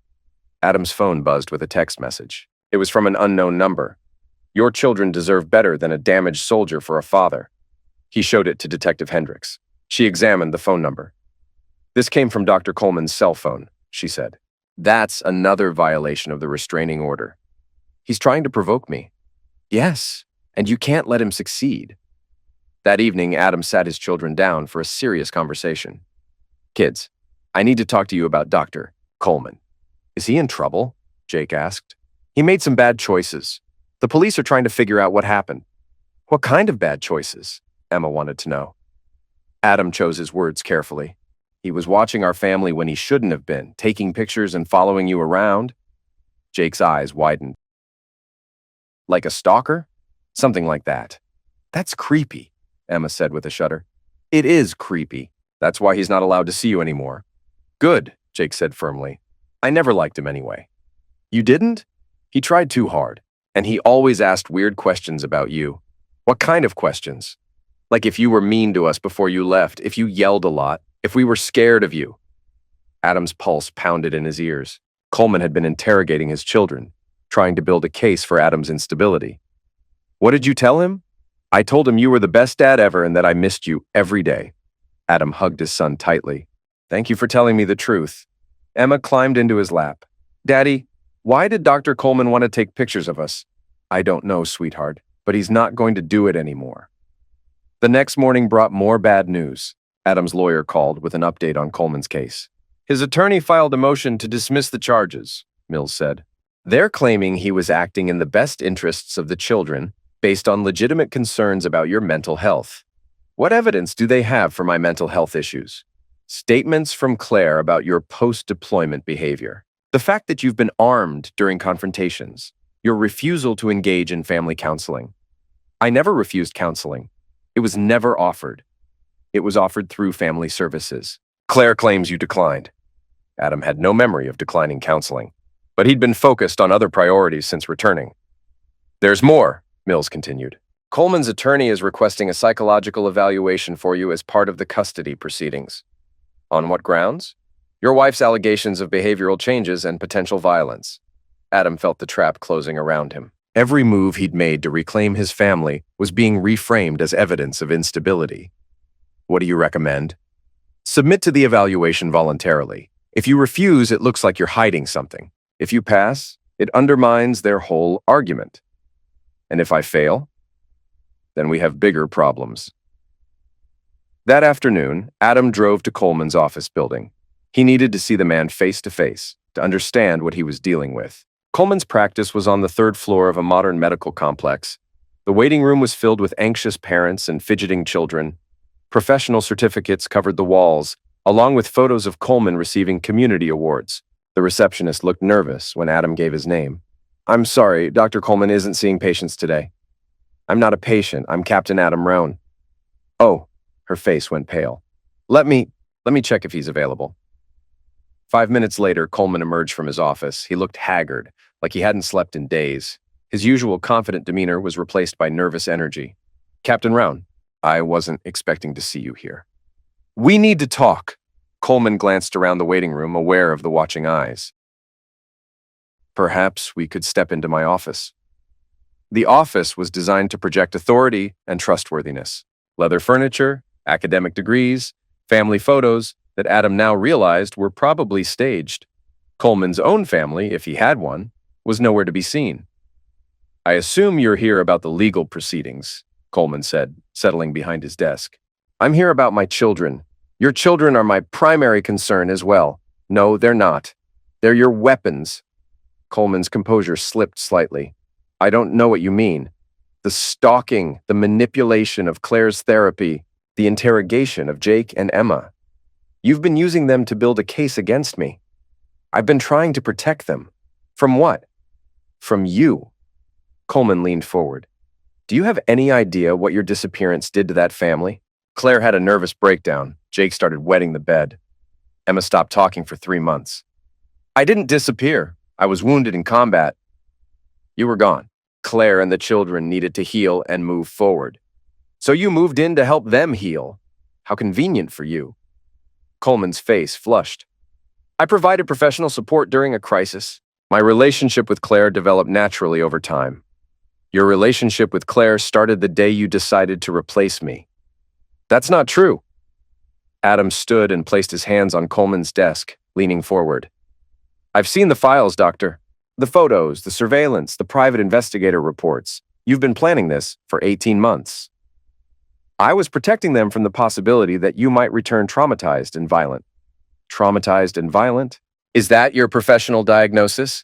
Adam's phone buzzed with a text message. It was from an unknown number. Your children deserve better than a damaged soldier for a father. He showed it to Detective Hendricks. She examined the phone number. This came from Dr. Coleman's cell phone, she said. That's another violation of the restraining order. He's trying to provoke me. Yes, and you can't let him succeed. That evening, Adam sat his children down for a serious conversation. Kids, I need to talk to you about Dr. Coleman. Is he in trouble? Jake asked. He made some bad choices. The police are trying to figure out what happened. What kind of bad choices? Emma wanted to know. Adam chose his words carefully. He was watching our family when he shouldn't have been, taking pictures and following you around. Jake's eyes widened. Like a stalker? Something like that. That's creepy, Emma said with a shudder. It is creepy. That's why he's not allowed to see you anymore. Good, Jake said firmly. I never liked him anyway. You didn't? He tried too hard, and he always asked weird questions about you. What kind of questions? Like if you were mean to us before you left, if you yelled a lot, if we were scared of you. Adam's pulse pounded in his ears. Coleman had been interrogating his children, trying to build a case for Adam's instability. What did you tell him? I told him you were the best dad ever and that I missed you every day. Adam hugged his son tightly. Thank you for telling me the truth. Emma climbed into his lap. Daddy, why did Dr. Coleman want to take pictures of us? I don't know, sweetheart, but he's not going to do it anymore. The next morning brought more bad news. Adam's lawyer called with an update on Coleman's case. His attorney filed a motion to dismiss the charges, Mills said. They're claiming he was acting in the best interests of the children based on legitimate concerns about your mental health. What evidence do they have for my mental health issues? Statements from Claire about your post-deployment behavior. The fact that you've been armed during confrontations. Your refusal to engage in family counseling. I never refused counseling. It was never offered. It was offered through family services. Claire claims you declined. Adam had no memory of declining counseling, but he'd been focused on other priorities since returning. There's more, Mills continued. Coleman's attorney is requesting a psychological evaluation for you as part of the custody proceedings. On what grounds? Your wife's allegations of behavioral changes and potential violence. Adam felt the trap closing around him. Every move he'd made to reclaim his family was being reframed as evidence of instability. What do you recommend? Submit to the evaluation voluntarily. If you refuse, it looks like you're hiding something. If you pass, it undermines their whole argument. And if I fail, then we have bigger problems. That afternoon, Adam drove to Coleman's office building. He needed to see the man face to face to understand what he was dealing with. Coleman's practice was on the third floor of a modern medical complex. The waiting room was filled with anxious parents and fidgeting children. Professional certificates covered the walls, along with photos of Coleman receiving community awards. The receptionist looked nervous when Adam gave his name. I'm sorry, Dr. Coleman isn't seeing patients today. I'm not a patient, I'm Captain Adam Roan. Oh, her face went pale. Let me check if he's available. 5 minutes later, Coleman emerged from his office. He looked haggard, like he hadn't slept in days. His usual confident demeanor was replaced by nervous energy. Captain Roan, I wasn't expecting to see you here. We need to talk. Coleman glanced around the waiting room, aware of the watching eyes. Perhaps we could step into my office. The office was designed to project authority and trustworthiness. Leather furniture, academic degrees, family photos that Adam now realized were probably staged. Coleman's own family, if he had one, was nowhere to be seen. I assume you're here about the legal proceedings, Coleman said, settling behind his desk. I'm here about my children. Your children are my primary concern as well. No, they're not. They're your weapons. Coleman's composure slipped slightly. I don't know what you mean. The stalking, the manipulation of Claire's therapy, the interrogation of Jake and Emma. You've been using them to build a case against me. I've been trying to protect them. From what? From you. Coleman leaned forward. Do you have any idea what your disappearance did to that family? Claire had a nervous breakdown. Jake started wetting the bed. Emma stopped talking for 3 months. I didn't disappear. I was wounded in combat. You were gone. Claire and the children needed to heal and move forward. So you moved in to help them heal. How convenient for you. Coleman's face flushed. I provided professional support during a crisis. My relationship with Claire developed naturally over time. Your relationship with Claire started the day you decided to replace me. That's not true. Adam stood and placed his hands on Coleman's desk, leaning forward. I've seen the files, Doctor. The photos, the surveillance, the private investigator reports. You've been planning this for 18 months. I was protecting them from the possibility that you might return traumatized and violent. Traumatized and violent? Is that your professional diagnosis?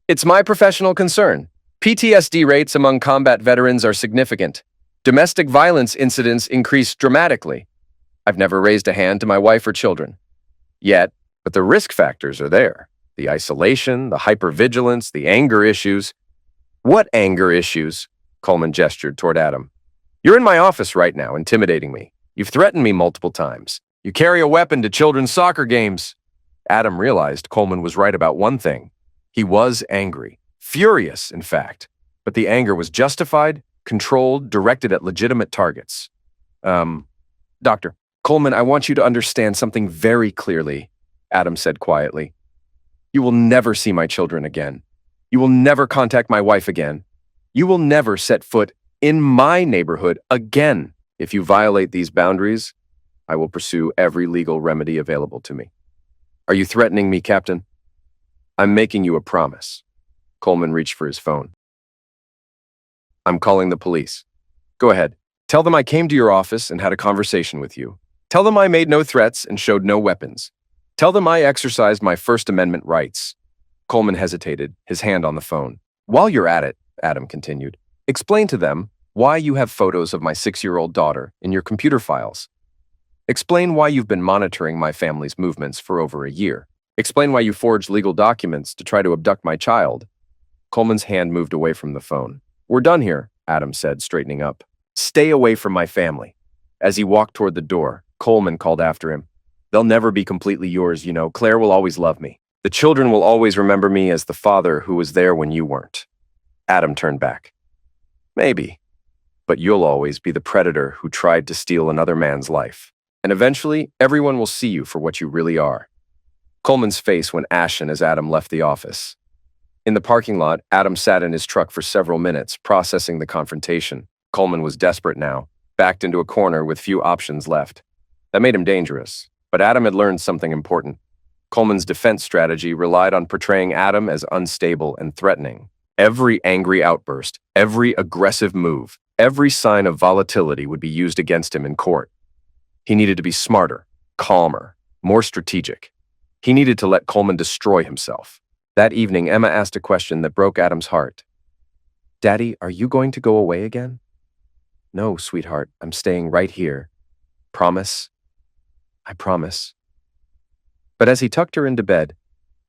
It's my professional concern. PTSD rates among combat veterans are significant. Domestic violence incidents increase dramatically. I've never raised a hand to my wife or children. Yet, but the risk factors are there. The isolation, the hypervigilance, the anger issues. What anger issues? Coleman gestured toward Adam. You're in my office right now, intimidating me. You've threatened me multiple times. You carry a weapon to children's soccer games. Adam realized Coleman was right about one thing. He was angry. Furious, in fact. But the anger was justified, controlled, directed at legitimate targets. Doctor, Coleman, I want you to understand something very clearly, Adam said quietly. You will never see my children again. You will never contact my wife again. You will never set foot in my neighborhood again. If you violate these boundaries, I will pursue every legal remedy available to me. Are you threatening me, Captain? I'm making you a promise. Coleman reached for his phone. I'm calling the police. Go ahead. Tell them I came to your office and had a conversation with you. Tell them I made no threats and showed no weapons. Tell them I exercised my First Amendment rights. Coleman hesitated, his hand on the phone. While you're at it, Adam continued, explain to them why you have photos of my 6-year-old daughter in your computer files. Explain why you've been monitoring my family's movements for over a year. Explain why you forged legal documents to try to abduct my child. Coleman's hand moved away from the phone. We're done here, Adam said, straightening up. Stay away from my family. As he walked toward the door, Coleman called after him. They'll never be completely yours, you know. Claire will always love me. The children will always remember me as the father who was there when you weren't. Adam turned back. Maybe. But you'll always be the predator who tried to steal another man's life. And eventually, everyone will see you for what you really are. Coleman's face went ashen as Adam left the office. In the parking lot, Adam sat in his truck for several minutes, processing the confrontation. Coleman was desperate now, backed into a corner with few options left. That made him dangerous, but Adam had learned something important. Coleman's defense strategy relied on portraying Adam as unstable and threatening. Every angry outburst, every aggressive move, every sign of volatility would be used against him in court. He needed to be smarter, calmer, more strategic. He needed to let Coleman destroy himself. That evening, Emma asked a question that broke Adam's heart. Daddy, are you going to go away again? No, sweetheart, I'm staying right here. Promise? I promise. But as he tucked her into bed,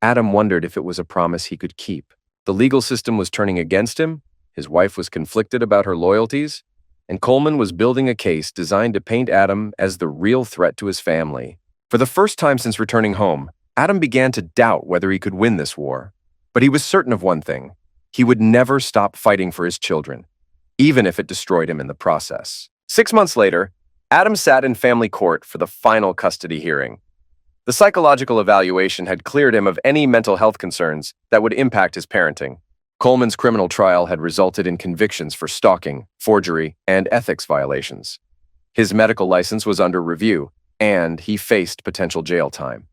Adam wondered if it was a promise he could keep. The legal system was turning against him, his wife was conflicted about her loyalties, and Coleman was building a case designed to paint Adam as the real threat to his family. For the first time since returning home, Adam began to doubt whether he could win this war. But he was certain of one thing. He would never stop fighting for his children, even if it destroyed him in the process. 6 months later, Adam sat in family court for the final custody hearing. The psychological evaluation had cleared him of any mental health concerns that would impact his parenting. Coleman's criminal trial had resulted in convictions for stalking, forgery, and ethics violations. His medical license was under review, and he faced potential jail time.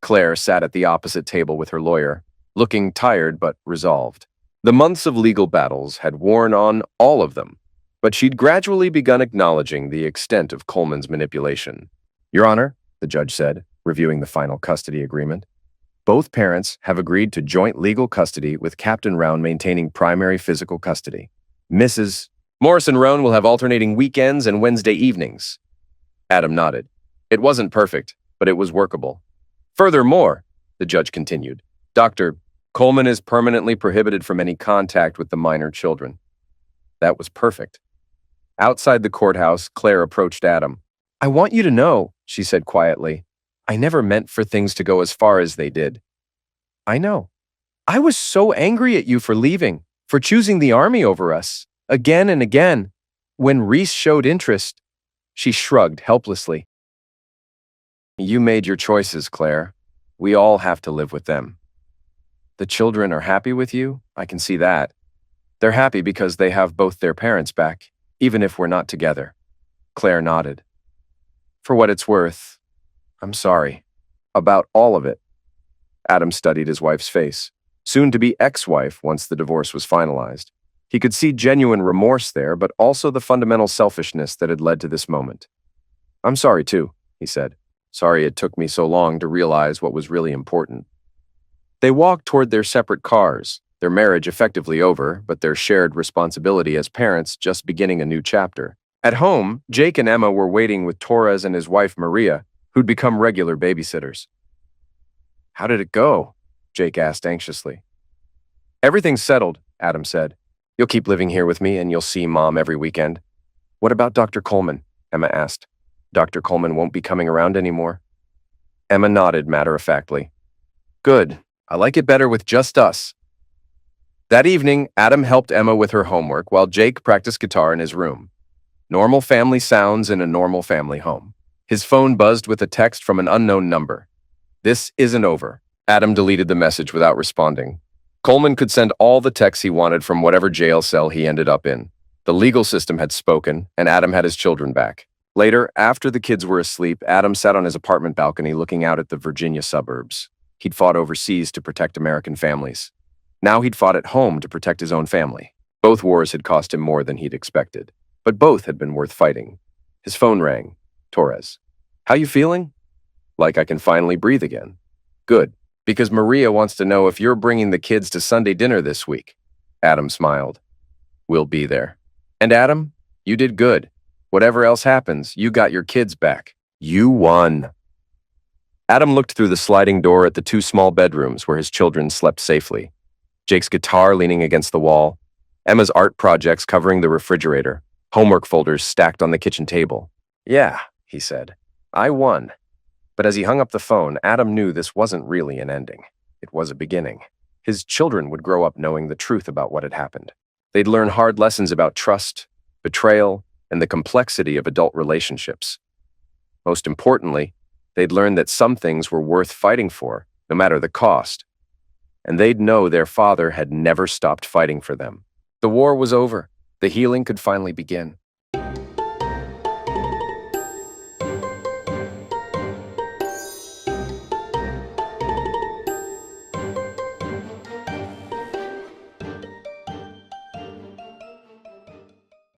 Claire sat at the opposite table with her lawyer, looking tired but resolved. The months of legal battles had worn on all of them, but she'd gradually begun acknowledging the extent of Coleman's manipulation. Your Honor, the judge said, reviewing the final custody agreement, both parents have agreed to joint legal custody with Captain Round maintaining primary physical custody. Mrs. Morris and Roan will have alternating weekends and Wednesday evenings. Adam nodded. It wasn't perfect, but it was workable. Furthermore, the judge continued, Dr. Coleman is permanently prohibited from any contact with the minor children. That was perfect. Outside the courthouse, Claire approached Adam. I want you to know, she said quietly, I never meant for things to go as far as they did. I know. I was so angry at you for leaving, for choosing the army over us, again and again. When Reese showed interest, she shrugged helplessly. You made your choices, Claire. We all have to live with them. The children are happy with you? I can see that. They're happy because they have both their parents back, even if we're not together. Claire nodded. For what it's worth, I'm sorry. About all of it. Adam studied his wife's face, soon-to-be ex-wife once the divorce was finalized. He could see genuine remorse there, but also the fundamental selfishness that had led to this moment. I'm sorry, too, he said. Sorry it took me so long to realize what was really important. They walked toward their separate cars, their marriage effectively over, but their shared responsibility as parents just beginning a new chapter. At home, Jake and Emma were waiting with Torres and his wife Maria, who'd become regular babysitters. How did it go? Jake asked anxiously. Everything's settled, Adam said. You'll keep living here with me and you'll see Mom every weekend. What about Dr. Coleman? Emma asked. Dr. Coleman won't be coming around anymore. Emma nodded matter-of-factly. Good. I like it better with just us. That evening, Adam helped Emma with her homework while Jake practiced guitar in his room. Normal family sounds in a normal family home. His phone buzzed with a text from an unknown number. This isn't over. Adam deleted the message without responding. Coleman could send all the texts he wanted from whatever jail cell he ended up in. The legal system had spoken, and Adam had his children back. Later, after the kids were asleep, Adam sat on his apartment balcony looking out at the Virginia suburbs. He'd fought overseas to protect American families. Now he'd fought at home to protect his own family. Both wars had cost him more than he'd expected, but both had been worth fighting. His phone rang. Torres. How you feeling? Like I can finally breathe again. Good, because Maria wants to know if you're bringing the kids to Sunday dinner this week. Adam smiled. We'll be there. And Adam, you did good. Whatever else happens, you got your kids back. You won. Adam looked through the sliding door at the two small bedrooms where his children slept safely. Jake's guitar leaning against the wall, Emma's art projects covering the refrigerator, homework folders stacked on the kitchen table. Yeah, he said. I won. But as he hung up the phone, Adam knew this wasn't really an ending. It was a beginning. His children would grow up knowing the truth about what had happened. They'd learn hard lessons about trust, betrayal, and the complexity of adult relationships. Most importantly, they'd learn that some things were worth fighting for, no matter the cost. And they'd know their father had never stopped fighting for them. The war was over. The healing could finally begin.